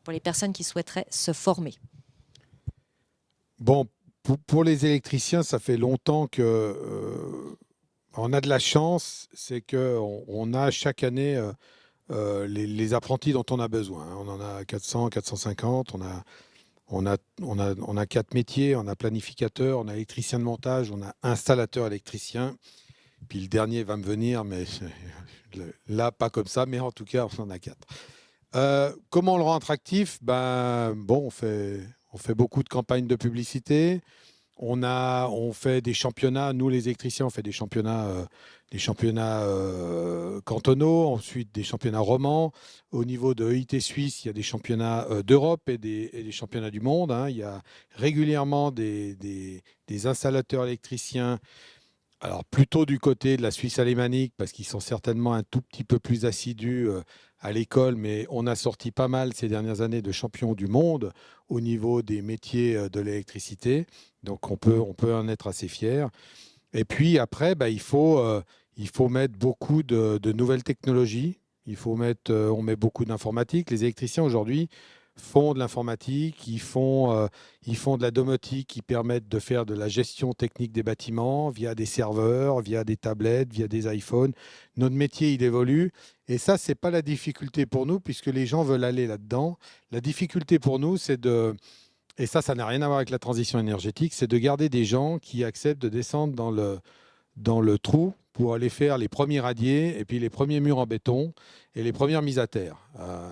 pour les personnes qui souhaiteraient se former. Bon, pour les électriciens, ça fait longtemps que on a de la chance, c'est qu'on a chaque année les apprentis dont on a besoin. On en a 400, 450, on a 4 métiers, on a planificateur, on a électricien de montage, on a installateur électricien. Puis le dernier va me venir, mais là, pas comme ça, mais en tout cas, on en a 4. Comment on le rend attractif? Bon, on fait beaucoup de campagnes de publicité. On fait des championnats. Nous, les électriciens, on fait des championnats cantonaux, ensuite des championnats romans. Au niveau de EIT Suisse, il y a des championnats d'Europe et des championnats du monde, hein. Il y a régulièrement des installateurs électriciens. Alors, plutôt du côté de la Suisse alémanique, parce qu'ils sont certainement un tout petit peu plus assidus à l'école, mais on a sorti pas mal ces dernières années de champions du monde au niveau des métiers de l'électricité. Donc, on peut en être assez fier. Et puis après, il faut mettre beaucoup de nouvelles technologies. On met beaucoup d'informatique. Les électriciens aujourd'hui font de l'informatique, ils font de la domotique qui permettent de faire de la gestion technique des bâtiments via des serveurs, via des tablettes, via des iPhones. Notre métier, il évolue. Et ça, ce n'est pas la difficulté pour nous, puisque les gens veulent aller là-dedans. La difficulté pour nous, et ça n'a rien à voir avec la transition énergétique, c'est de garder des gens qui acceptent de descendre dans le trou pour aller faire les premiers radiers et puis les premiers murs en béton et les premières mises à terre.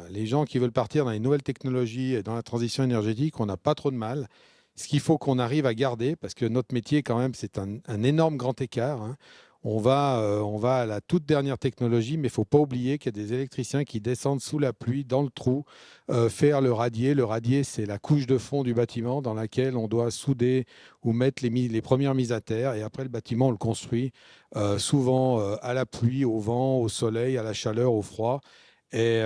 Les gens qui veulent partir dans les nouvelles technologies et dans la transition énergétique, on n'a pas trop de mal. Ce qu'il faut qu'on arrive à garder, parce que notre métier, quand même, c'est un énorme grand écart, hein. On va à la toute dernière technologie, mais il ne faut pas oublier qu'il y a des électriciens qui descendent sous la pluie, dans le trou, faire le radier. Le radier, c'est la couche de fond du bâtiment dans laquelle on doit souder ou mettre les premières mises à terre. Et après, le bâtiment, on le construit souvent à la pluie, au vent, au soleil, à la chaleur, au froid. Et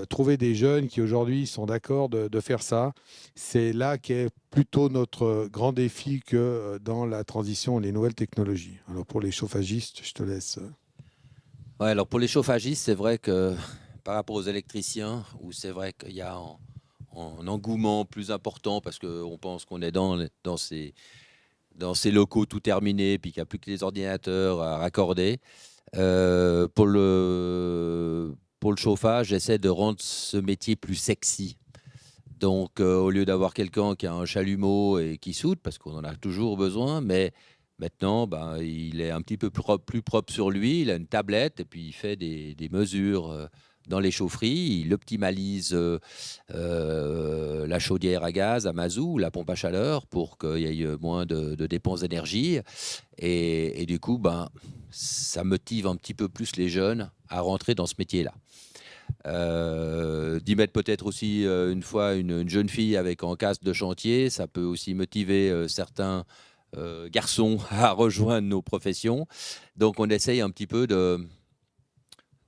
trouver des jeunes qui aujourd'hui sont d'accord de faire ça, c'est là qu'est plutôt notre grand défi que dans la transition et les nouvelles technologies. Alors pour les chauffagistes, je te laisse. Ouais, alors pour les chauffagistes, c'est vrai que par rapport aux électriciens, où c'est vrai qu'il y a un engouement plus important parce qu'on pense qu'on est dans ces locaux tout terminés, puis qu'il n'y a plus que les ordinateurs à raccorder. Pour le chauffage, j'essaie de rendre ce métier plus sexy. Donc, au lieu d'avoir quelqu'un qui a un chalumeau et qui soude, parce qu'on en a toujours besoin, mais maintenant, il est un petit peu plus propre sur lui, il a une tablette et puis il fait des mesures dans les chaufferies, il optimalise la chaudière à gaz, à mazout, la pompe à chaleur pour qu'il y ait moins de dépenses d'énergie. Et du coup, ça motive un petit peu plus les jeunes à rentrer dans ce métier-là. D'y mettre peut-être aussi une fois une jeune fille avec un casque de chantier, ça peut aussi motiver certains garçons à rejoindre nos professions. Donc on essaye un petit peu de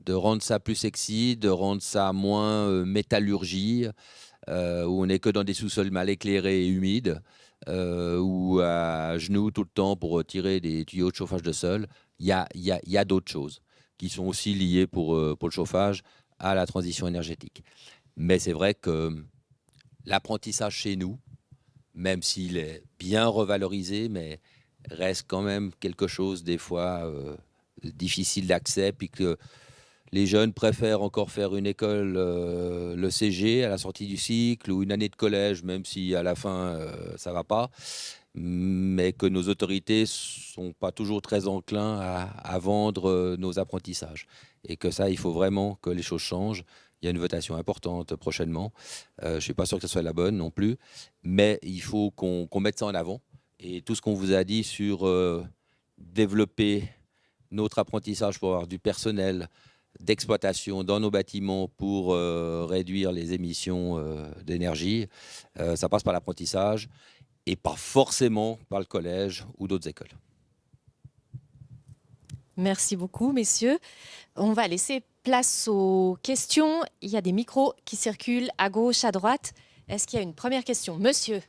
rendre ça plus sexy, de rendre ça moins métallurgie, où on n'est que dans des sous-sols mal éclairés et humides, ou à genoux tout le temps pour tirer des tuyaux de chauffage de sol. Il y a d'autres choses qui sont aussi liées pour le chauffage à la transition énergétique. Mais c'est vrai que l'apprentissage chez nous, même s'il est bien revalorisé, mais reste quand même quelque chose des fois difficile d'accès, puis que les jeunes préfèrent encore faire une école, le CG à la sortie du cycle, ou une année de collège, même si à la fin ça va pas, mais que nos autorités sont pas toujours très enclins à vendre nos apprentissages. Et que ça, il faut vraiment que les choses changent. Il y a une votation importante prochainement. Je ne suis pas sûr que ce soit la bonne non plus, mais il faut qu'on mette ça en avant. Et tout ce qu'on vous a dit sur développer notre apprentissage pour avoir du personnel d'exploitation dans nos bâtiments pour réduire les émissions d'énergie, ça passe par l'apprentissage et pas forcément par le collège ou d'autres écoles. Merci beaucoup, messieurs. On va laisser place aux questions. Il y a des micros qui circulent à gauche, à droite. Est-ce qu'il y a une première question? Monsieur,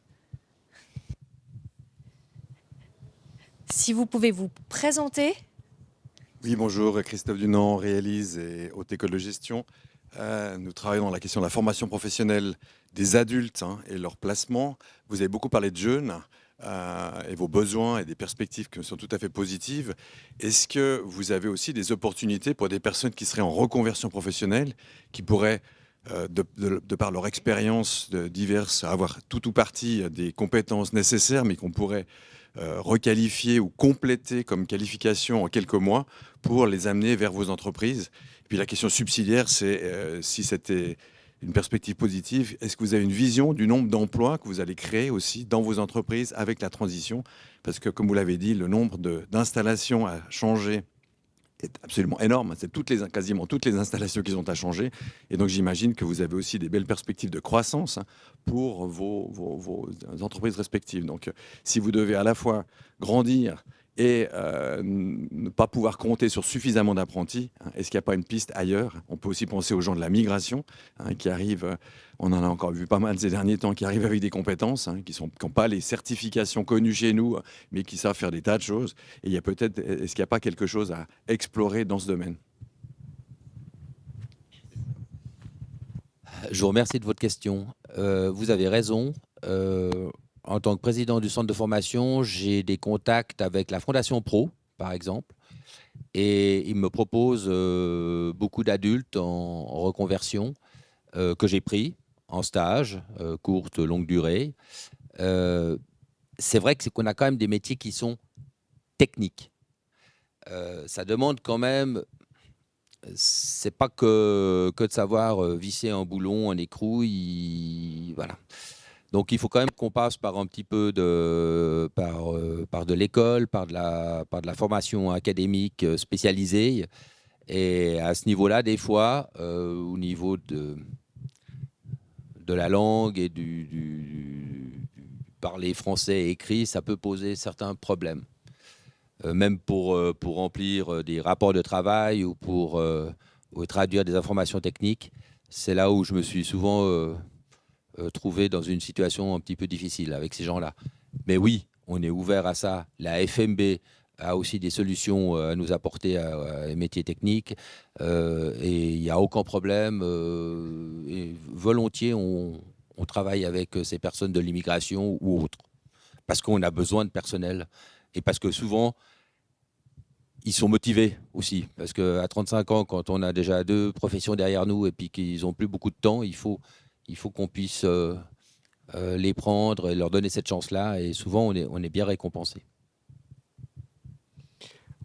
si vous pouvez vous présenter. Oui, bonjour, Christophe Dunant, Réalise et Haute École de Gestion. Nous travaillons dans la question de la formation professionnelle des adultes et leur placement. Vous avez beaucoup parlé de jeunes et vos besoins et des perspectives qui sont tout à fait positives. Est-ce que vous avez aussi des opportunités pour des personnes qui seraient en reconversion professionnelle, qui pourraient, de par leur expérience diverses, avoir tout ou partie des compétences nécessaires, mais qu'on pourrait requalifier ou compléter comme qualification en quelques mois pour les amener vers vos entreprises? Et puis la question subsidiaire, c'est si c'était une perspective positive, est-ce que vous avez une vision du nombre d'emplois que vous allez créer aussi dans vos entreprises avec la transition? Parce que comme vous l'avez dit, le nombre d'installations a changé est absolument énorme. C'est quasiment toutes les installations qui sont à changer. Et donc, j'imagine que vous avez aussi des belles perspectives de croissance pour vos entreprises respectives. Donc, si vous devez à la fois grandir et ne pas pouvoir compter sur suffisamment d'apprentis, est-ce qu'il n'y a pas une piste ailleurs? On peut aussi penser aux gens de la migration qui arrivent, on en a encore vu pas mal ces derniers temps, qui arrivent avec des compétences, qui n'ont pas les certifications connues chez nous, mais qui savent faire des tas de choses. Et il y a peut-être, est-ce qu'il n'y a pas quelque chose à explorer dans ce domaine? Je vous remercie de votre question. Vous avez raison. En tant que président du centre de formation, j'ai des contacts avec la Fondation Pro, par exemple, et ils me proposent beaucoup d'adultes en reconversion que j'ai pris en stage, courte, longue durée. C'est vrai qu'on a quand même des métiers qui sont techniques. Ça demande quand même, c'est pas que de savoir visser un boulon, un écrou, voilà. Donc il faut quand même qu'on passe par un petit peu par de l'école, par de la formation académique spécialisée. Et à ce niveau-là, des fois, au niveau de la langue et du parler français écrit, ça peut poser certains problèmes. Même pour remplir des rapports de travail ou pour traduire des informations techniques, c'est là où je me suis souvent trouvé dans une situation un petit peu difficile avec ces gens-là. Mais oui, on est ouvert à ça. La FMB a aussi des solutions à nous apporter à métiers techniques et il n'y a aucun problème. Et volontiers, on travaille avec ces personnes de l'immigration ou autres parce qu'on a besoin de personnel et parce que souvent, ils sont motivés aussi. Parce qu'à 35 ans, quand on a déjà 2 professions derrière nous et puis qu'ils n'ont plus beaucoup de temps, il faut qu'on puisse les prendre et leur donner cette chance-là. Et souvent, on est bien récompensé.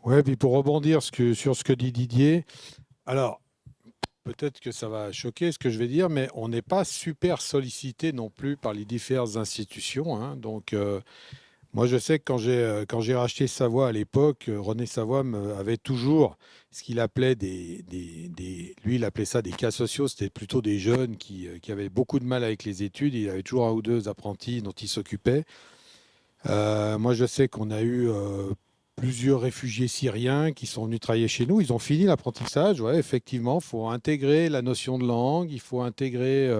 Oui, puis pour rebondir sur ce que dit Didier, alors peut-être que ça va choquer ce que je vais dire, mais on n'est pas super sollicité non plus par les diverses institutions, hein. Donc, moi, je sais que quand j'ai racheté Savoie à l'époque, René Savoie avait toujours ce qu'il appelait lui, il appelait ça des cas sociaux. C'était plutôt des jeunes qui avaient beaucoup de mal avec les études. Il avait toujours 1 ou 2 apprentis dont il s'occupait. Moi, je sais qu'on a eu plusieurs réfugiés syriens qui sont venus travailler chez nous. Ils ont fini l'apprentissage. Ouais, effectivement, il faut intégrer la notion de langue. Il faut intégrer.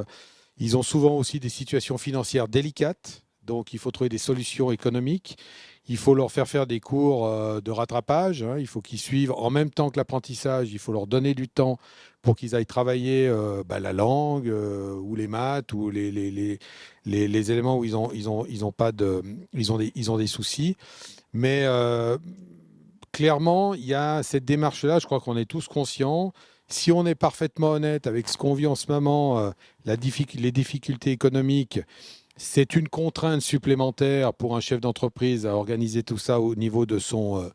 Ils ont souvent aussi des situations financières délicates. Donc, il faut trouver des solutions économiques. Il faut leur faire des cours de rattrapage, hein. Il faut qu'ils suivent en même temps que l'apprentissage. Il faut leur donner du temps pour qu'ils aillent travailler la langue ou les maths ou les éléments où ils ont des soucis. Mais clairement, il y a cette démarche-là. Je crois qu'on est tous conscients. Si on est parfaitement honnête avec ce qu'on vit en ce moment, les difficultés économiques, c'est une contrainte supplémentaire pour un chef d'entreprise à organiser tout ça au niveau de son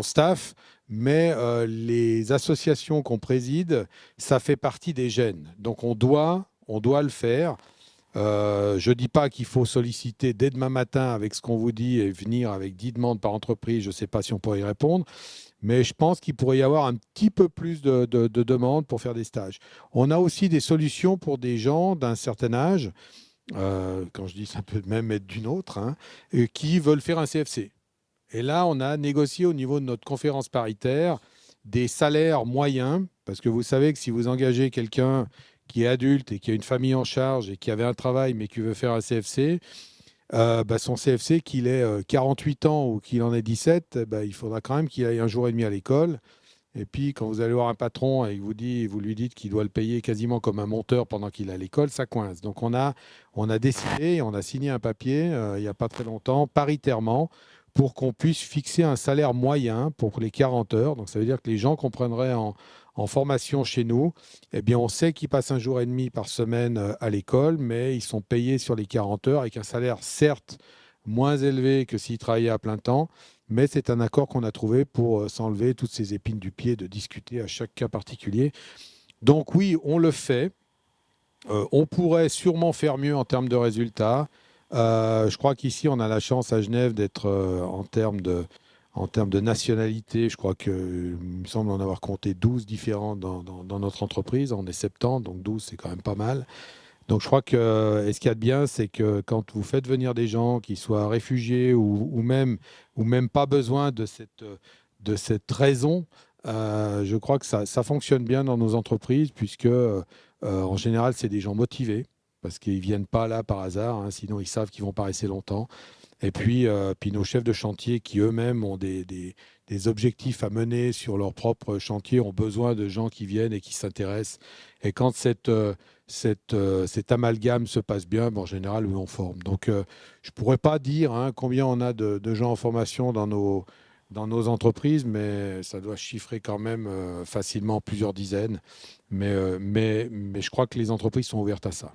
staff. Mais les associations qu'on préside, ça fait partie des gènes. Donc on doit le faire. Je ne dis pas qu'il faut solliciter dès demain matin avec ce qu'on vous dit et venir avec 10 demandes par entreprise. Je ne sais pas si on pourrait y répondre. Mais je pense qu'il pourrait y avoir un petit peu plus de demandes pour faire des stages. On a aussi des solutions pour des gens d'un certain âge, quand je dis ça peut même être d'une autre, hein, qui veulent faire un CFC. Et là, on a négocié au niveau de notre conférence paritaire des salaires moyens, parce que vous savez que si vous engagez quelqu'un qui est adulte et qui a une famille en charge et qui avait un travail mais qui veut faire un CFC, son CFC, qu'il ait 48 ans ou qu'il en ait 17, il faudra quand même qu'il aille un jour et demi à l'école. Et puis, quand vous allez voir un patron et que vous lui dites qu'il doit le payer quasiment comme un monteur pendant qu'il est à l'école, ça coince. Donc, on a décidé, on a signé un papier il n'y a pas très longtemps, paritairement, pour qu'on puisse fixer un salaire moyen pour les 40 heures. Donc, ça veut dire que les gens qu'on prendrait en formation chez nous, eh bien, on sait qu'ils passent un jour et demi par semaine à l'école, mais ils sont payés sur les 40 heures avec un salaire certes moins élevé que s'ils travaillaient à plein temps, mais c'est un accord qu'on a trouvé pour s'enlever toutes ces épines du pied de discuter à chaque cas particulier. Donc oui, on le fait. On pourrait sûrement faire mieux en termes de résultats. Je crois qu'ici, on a la chance à Genève d'être en termes de nationalité. Je crois qu'il me semble en avoir compté 12 différents dans notre entreprise. On est 70, donc 12, c'est quand même pas mal. Donc je crois que et ce qu'il y a de bien, c'est que quand vous faites venir des gens qui soient réfugiés ou même pas besoin de cette raison, je crois que ça fonctionne bien dans nos entreprises puisque en général, c'est des gens motivés parce qu'ils ne viennent pas là par hasard, hein, sinon ils savent qu'ils vont pas rester longtemps. Et puis nos chefs de chantier qui eux-mêmes ont des objectifs à mener sur leur propre chantier ont besoin de gens qui viennent et qui s'intéressent. Et quand cet amalgame se passe bien, en général, oui, on forme. Donc, je ne pourrais pas dire combien on a de gens en formation dans nos entreprises, mais ça doit chiffrer quand même facilement plusieurs dizaines. Mais je crois que les entreprises sont ouvertes à ça.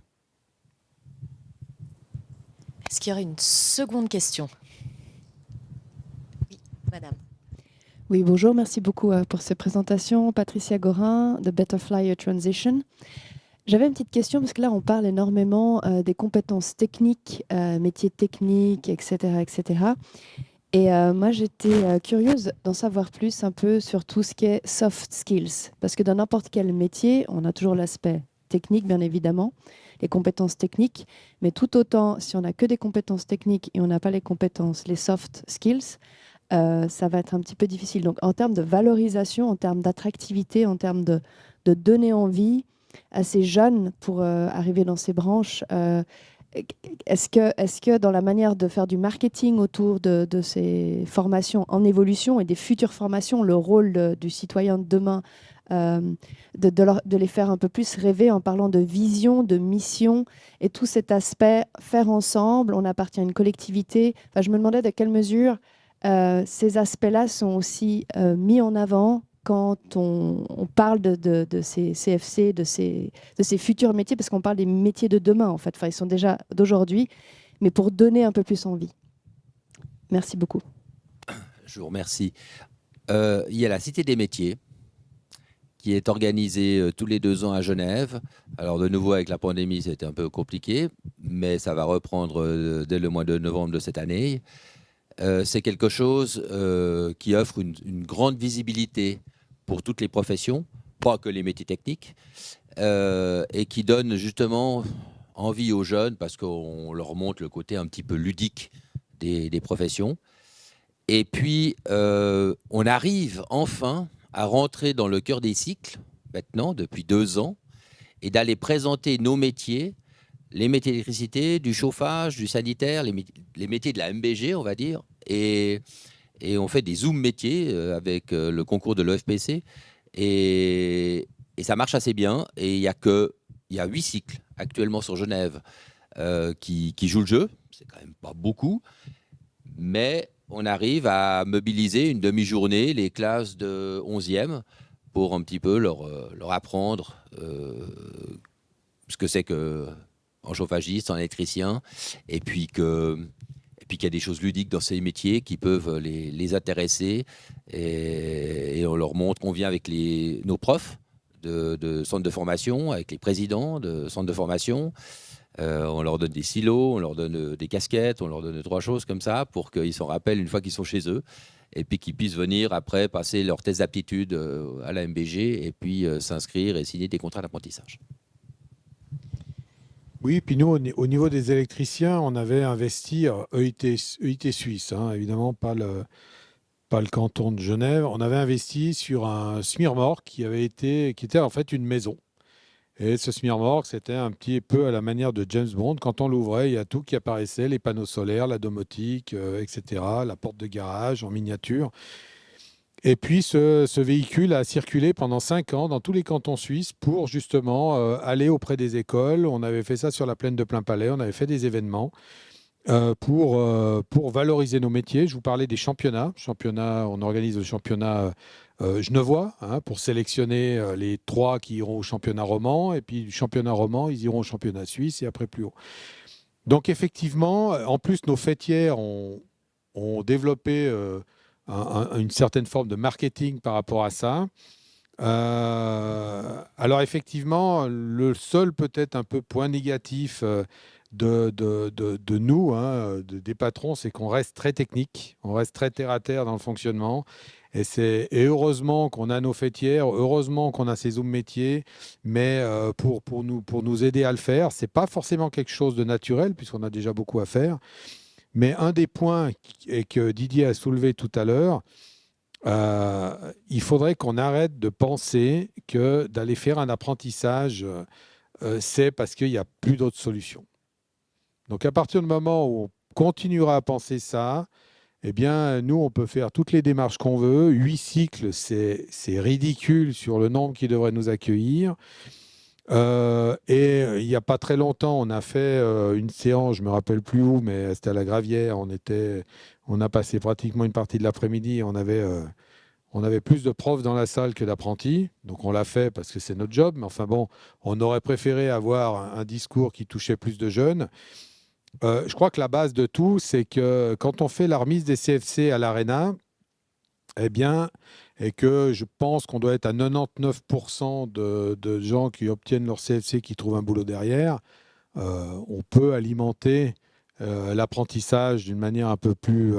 Est-ce qu'il y aurait une seconde question? Oui, madame. Oui, bonjour, merci beaucoup pour ces présentations. Patricia Gorin, de Better Flyer Transition. J'avais une petite question, parce que là, on parle énormément des compétences techniques, métiers techniques, etc. etc. Et moi, j'étais curieuse d'en savoir plus un peu sur tout ce qui est soft skills. Parce que dans n'importe quel métier, on a toujours l'aspect technique, bien évidemment, les compétences techniques. Mais tout autant, si on n'a que des compétences techniques et on n'a pas les compétences, les soft skills, ça va être un petit peu difficile. Donc, en termes de valorisation, en termes d'attractivité, en termes de donner envie à ces jeunes pour arriver dans ces branches, est-ce que dans la manière de faire du marketing autour de ces formations en évolution et des futures formations, le rôle du citoyen de demain, de les faire un peu plus rêver en parlant de vision, de mission et tout cet aspect faire ensemble, on appartient à une collectivité. Enfin, je me demandais de quelle mesure ces aspects-là sont aussi mis en avant quand on parle de ces CFC, de ces futurs métiers, parce qu'on parle des métiers de demain, en fait. Enfin, ils sont déjà d'aujourd'hui, mais pour donner un peu plus envie. Merci beaucoup. Je vous remercie. Il y a la Cité des métiers qui est organisée tous les 2 ans à Genève. Alors, de nouveau, avec la pandémie, c'était un peu compliqué, mais ça va reprendre dès le mois de novembre de cette année. C'est quelque chose qui offre une grande visibilité pour toutes les professions, pas que les métiers techniques, et qui donne justement envie aux jeunes parce qu'on leur montre le côté un petit peu ludique des professions. Et puis, on arrive enfin à rentrer dans le cœur des cycles, maintenant, depuis 2 ans, et d'aller présenter nos métiers, les métiers d'électricité, du chauffage, du sanitaire, les métiers de la MBG, on va dire, et on fait des Zoom métiers avec le concours de l'OFPC, et ça marche assez bien, et il y a 8 cycles actuellement sur Genève qui jouent le jeu, c'est quand même pas beaucoup, mais on arrive à mobiliser une demi-journée les classes de 11e pour un petit peu leur apprendre ce que c'est que en chauffagiste, en électricien, et puis qu'il y a des choses ludiques dans ces métiers qui peuvent les intéresser, et on leur montre qu'on vient avec nos profs de centres de formation, avec les présidents de centres de formation, on leur donne des silos, on leur donne des casquettes, on leur donne 3 choses comme ça pour qu'ils s'en rappellent une fois qu'ils sont chez eux, et puis qu'ils puissent venir après passer leur test d'aptitude à la MBG, et puis s'inscrire et signer des contrats d'apprentissage. Oui, puis nous, au niveau des électriciens, on avait investi, EIT suisse, évidemment, pas le canton de Genève. On avait investi sur un SMIRMOR qui était en fait une maison. Et ce smear-morgue, c'était un petit peu à la manière de James Bond. Quand on l'ouvrait, il y a tout qui apparaissait, les panneaux solaires, la domotique, etc., la porte de garage en miniature. Et puis, ce véhicule a circulé pendant 5 ans dans tous les cantons suisses pour justement aller auprès des écoles. On avait fait ça sur la plaine de Plainpalais, on avait fait des événements pour valoriser nos métiers. Je vous parlais des championnats. On organise le championnat genevois pour sélectionner les 3 qui iront au championnat roman. Et puis, du championnat roman, ils iront au championnat suisse et après plus haut. Donc, effectivement, en plus, nos fêtières ont développé une certaine forme de marketing par rapport à ça. Alors effectivement, le seul peut-être un peu point négatif de nous, des patrons, c'est qu'on reste très technique, on reste très terre à terre dans le fonctionnement. Et heureusement qu'on a nos fêtières, heureusement qu'on a ces zooms métiers, mais pour nous aider à le faire, c'est pas forcément quelque chose de naturel puisqu'on a déjà beaucoup à faire. Mais un des points que Didier a soulevé tout à l'heure, il faudrait qu'on arrête de penser que d'aller faire un apprentissage, c'est parce qu'il n'y a plus d'autres solutions. Donc à partir du moment où on continuera à penser ça, eh bien, nous, on peut faire toutes les démarches qu'on veut. 8 cycles, c'est ridicule sur le nombre qui devrait nous accueillir. Et il n'y a pas très longtemps, on a fait une séance, je ne me rappelle plus où, mais c'était à la Gravière. On a passé pratiquement une partie de l'après-midi. On avait plus de profs dans la salle que d'apprentis. Donc on l'a fait parce que c'est notre job. Mais enfin bon, on aurait préféré avoir un discours qui touchait plus de jeunes. Je crois que la base de tout, c'est que quand on fait la remise des CFC à l'Arena, eh bien, et que je pense qu'on doit être à 99% de gens qui obtiennent leur CFC qui trouvent un boulot derrière, on peut alimenter l'apprentissage d'une manière un peu plus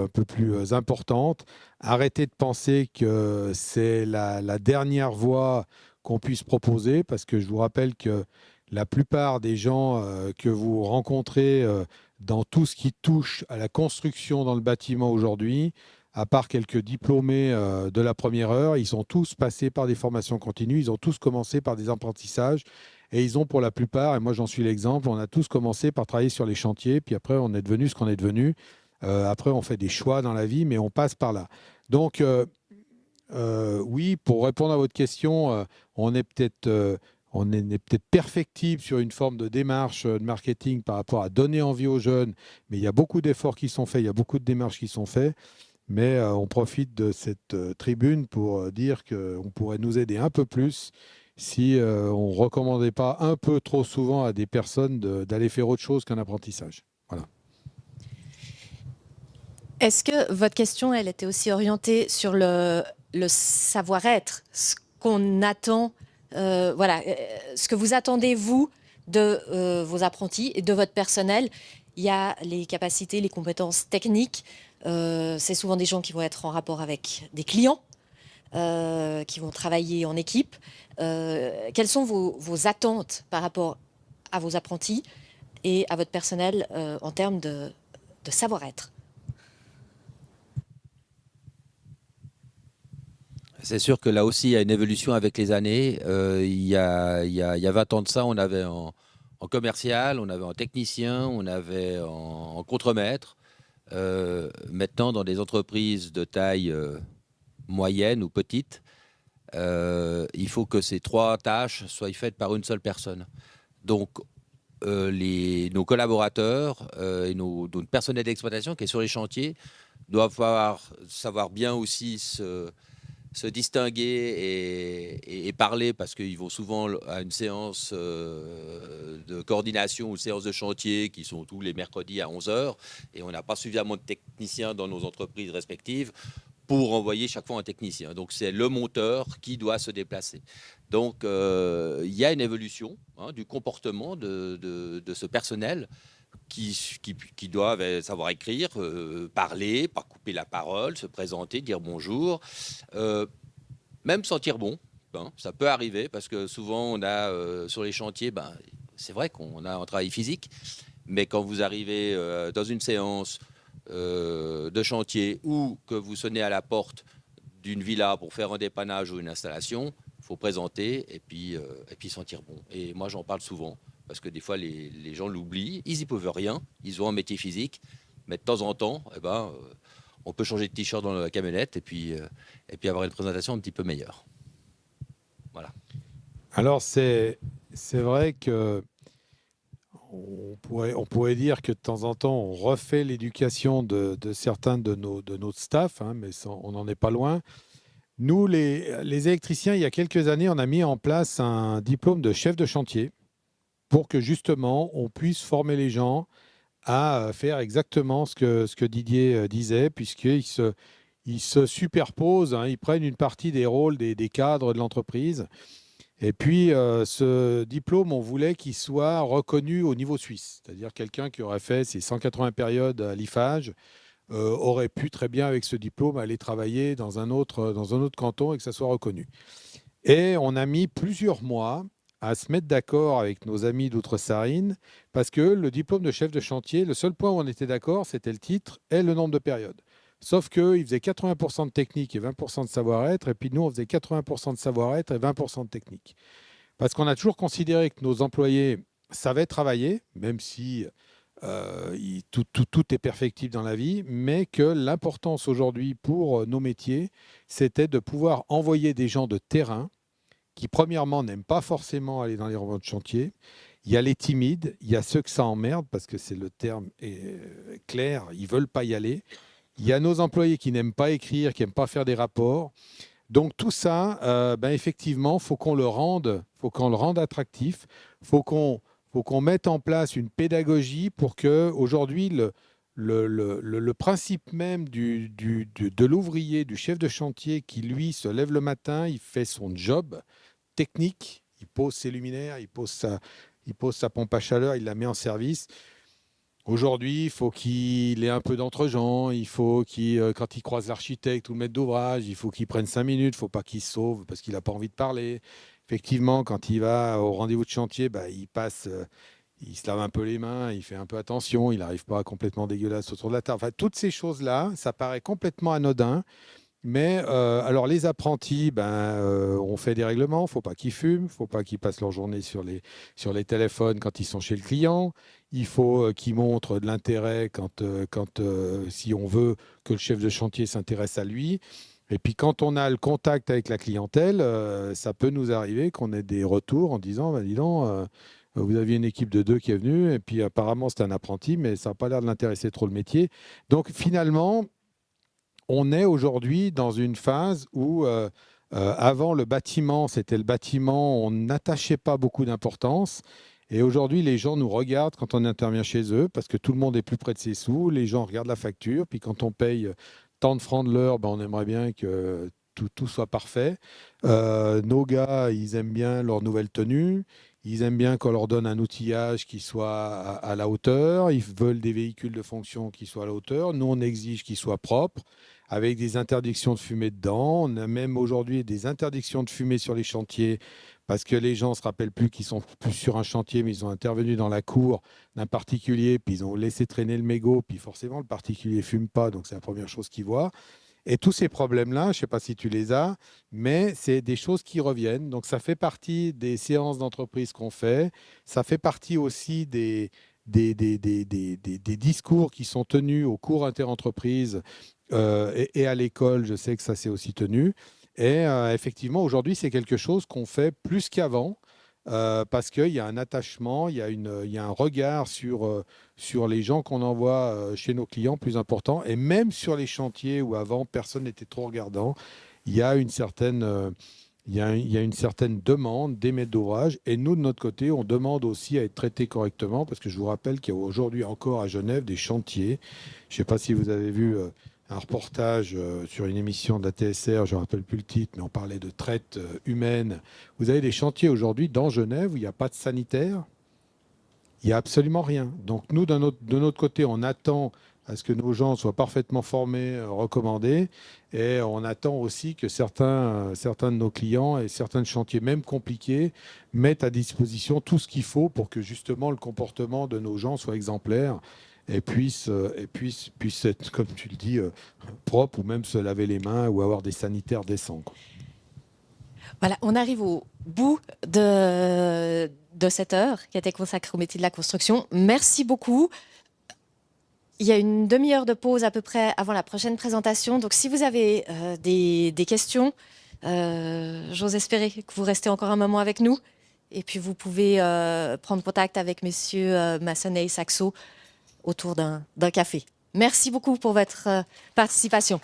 importante. Arrêter de penser que c'est la dernière voie qu'on puisse proposer, parce que je vous rappelle que la plupart des gens que vous rencontrez dans tout ce qui touche à la construction dans le bâtiment aujourd'hui, à part quelques diplômés de la première heure, ils sont tous passés par des formations continues, ils ont tous commencé par des apprentissages et ils ont pour la plupart, et moi j'en suis l'exemple, on a tous commencé par travailler sur les chantiers, puis après on est devenu ce qu'on est devenu. Après on fait des choix dans la vie, mais on passe par là. Donc oui, pour répondre à votre question, on est peut-être perfectible sur une forme de démarche de marketing par rapport à donner envie aux jeunes, mais il y a beaucoup d'efforts qui sont faits, il y a beaucoup de démarches qui sont faites. Mais on profite de cette tribune pour dire qu'on pourrait nous aider un peu plus si on ne recommandait pas un peu trop souvent à des personnes d'aller faire autre chose qu'un apprentissage. Voilà. Est-ce que votre question, elle était aussi orientée sur le savoir-être, ce qu'on attend, ce que vous attendez, vous, de vos apprentis et de votre personnel? Il y a les capacités, les compétences techniques. C'est souvent des gens qui vont être en rapport avec des clients, qui vont travailler en équipe. Quelles sont vos attentes par rapport à vos apprentis et à votre personnel en termes de savoir-être? C'est sûr que là aussi, il y a une évolution avec les années. Il y a 20 ans de ça, on avait en commercial, on avait en technicien, on avait en contremaître. Maintenant, dans des entreprises de taille moyenne ou petite, il faut que ces 3 tâches soient faites par une seule personne. Donc, nos collaborateurs et notre personnel d'exploitation qui est sur les chantiers doivent savoir bien aussi se distinguer et parler, parce qu'ils vont souvent à une séance de coordination ou séance de chantier qui sont tous les mercredis à 11h, et on n'a pas suffisamment de techniciens dans nos entreprises respectives pour envoyer chaque fois un technicien. Donc c'est le monteur qui doit se déplacer. Donc il y a une évolution du comportement de ce personnel qui doivent savoir écrire, parler, pas couper la parole, se présenter, dire bonjour, même sentir bon. Ça peut arriver parce que souvent on a sur les chantiers, c'est vrai qu'on a un travail physique, mais quand vous arrivez dans une séance de chantier ou que vous sonnez à la porte d'une villa pour faire un dépannage ou une installation, faut présenter et puis sentir bon. Et moi, j'en parle souvent parce que des fois, les gens l'oublient. Ils y peuvent rien. Ils ont un métier physique, mais de temps en temps, on peut changer de t-shirt dans la camionnette et puis avoir une présentation un petit peu meilleure. Voilà. Alors, c'est vrai que on pourrait dire que de temps en temps, on refait l'éducation de certains de notre staff, hein, mais on n'en est pas loin. Nous, les électriciens, il y a quelques années, on a mis en place un diplôme de chef de chantier pour que justement, on puisse former les gens à faire exactement ce que Didier disait, puisqu'ils se superposent, hein, ils prennent une partie des rôles des cadres de l'entreprise. Et puis, ce diplôme, on voulait qu'il soit reconnu au niveau suisse. C'est-à-dire quelqu'un qui aurait fait ses 180 périodes à l'IFAGE aurait pu très bien, avec ce diplôme, aller travailler dans un autre canton et que ça soit reconnu. Et on a mis plusieurs mois à se mettre d'accord avec nos amis d'Outre-Sarine parce que le diplôme de chef de chantier, le seul point où on était d'accord, c'était le titre et le nombre de périodes. Sauf qu'il faisait 80% de technique et 20% de savoir-être, et puis nous, on faisait 80% de savoir-être et 20% de technique. Parce qu'on a toujours considéré que nos employés savaient travailler, même si tout est perfectible dans la vie, mais que l'importance aujourd'hui pour nos métiers, c'était de pouvoir envoyer des gens de terrain qui, premièrement, n'aiment pas forcément aller dans les remontées de chantier. Il y a les timides, il y a ceux que ça emmerde, parce que c'est le terme clair, ils ne veulent pas y aller. Il y a nos employés qui n'aiment pas écrire, qui n'aiment pas faire des rapports. Donc tout ça, effectivement, faut qu'on le rende attractif. Faut qu'on mette en place une pédagogie pour que aujourd'hui le principe même de l'ouvrier, du chef de chantier qui lui se lève le matin, il fait son job technique, il pose ses luminaires, il pose sa pompe à chaleur, il la met en service. Aujourd'hui, il faut qu'il ait un peu d'entre-gens, il faut quand il croise l'architecte ou le maître d'ouvrage, il faut qu'il prenne 5 minutes, il ne faut pas qu'il se sauve parce qu'il n'a pas envie de parler. Effectivement, quand il va au rendez-vous de chantier, il se lave un peu les mains, il fait un peu attention, il n'arrive pas complètement dégueulasse autour de la table. Enfin, toutes ces choses-là, ça paraît complètement anodin. Mais alors les apprentis, on fait des règlements, il ne faut pas qu'ils fument, il ne faut pas qu'ils passent leur journée sur les téléphones quand ils sont chez le client, il faut qu'ils montrent de l'intérêt si on veut que le chef de chantier s'intéresse à lui. Et puis quand on a le contact avec la clientèle, ça peut nous arriver qu'on ait des retours en disant, dis donc, vous aviez une équipe de 2 qui est venue, et puis apparemment c'est un apprenti, mais ça n'a pas l'air de l'intéresser trop le métier. Donc finalement, on est aujourd'hui dans une phase où, avant le bâtiment, c'était le bâtiment, on n'attachait pas beaucoup d'importance. Et aujourd'hui, les gens nous regardent quand on intervient chez eux parce que tout le monde est plus près de ses sous. Les gens regardent la facture. Puis quand on paye tant de francs de l'heure, on aimerait bien que tout soit parfait. Nos gars, ils aiment bien leur nouvelle tenue. Ils aiment bien qu'on leur donne un outillage qui soit à la hauteur. Ils veulent des véhicules de fonction qui soient à la hauteur. Nous, on exige qu'ils soient propres, avec des interdictions de fumée dedans. On a même aujourd'hui des interdictions de fumée sur les chantiers parce que les gens ne se rappellent plus qu'ils sont plus sur un chantier, mais ils ont intervenu dans la cour d'un particulier, puis ils ont laissé traîner le mégot, puis forcément, le particulier ne fume pas, donc c'est la première chose qu'ils voient. Et tous ces problèmes-là, je ne sais pas si tu les as, mais c'est des choses qui reviennent. Donc ça fait partie des séances d'entreprise qu'on fait. Ça fait partie aussi des discours qui sont tenus au cours interentreprises et à l'école. Je sais que ça s'est aussi tenu. Et effectivement, aujourd'hui, c'est quelque chose qu'on fait plus qu'avant. Parce qu'il y a un attachement, il y a un regard sur les gens qu'on envoie chez nos clients plus important. Et même sur les chantiers où avant, personne n'était trop regardant, il y a une certaine demande des maîtres d'ouvrage. Et nous, de notre côté, on demande aussi à être traités correctement parce que je vous rappelle qu'il y a aujourd'hui encore à Genève des chantiers. Je ne sais pas si vous avez vu un reportage sur une émission de la TSR, je ne me rappelle plus le titre, mais on parlait de traite humaine. Vous avez des chantiers aujourd'hui dans Genève où il n'y a pas de sanitaire, il n'y a absolument rien. Donc nous, de notre côté, on attend à ce que nos gens soient parfaitement formés, recommandés, et on attend aussi que certains de nos clients et certains chantiers, même compliqués, mettent à disposition tout ce qu'il faut pour que justement le comportement de nos gens soit exemplaire et puisse être, comme tu le dis, propre, ou même se laver les mains ou avoir des sanitaires décents. Voilà, on arrive au bout de cette heure qui a été consacrée au métier de la construction. Merci beaucoup. Il y a une demi-heure de pause à peu près avant la prochaine présentation. Donc si vous avez des questions, j'ose espérer que vous restez encore un moment avec nous. Et puis vous pouvez prendre contact avec messieurs Massonnet et Saxo autour d'un café. Merci beaucoup pour votre participation.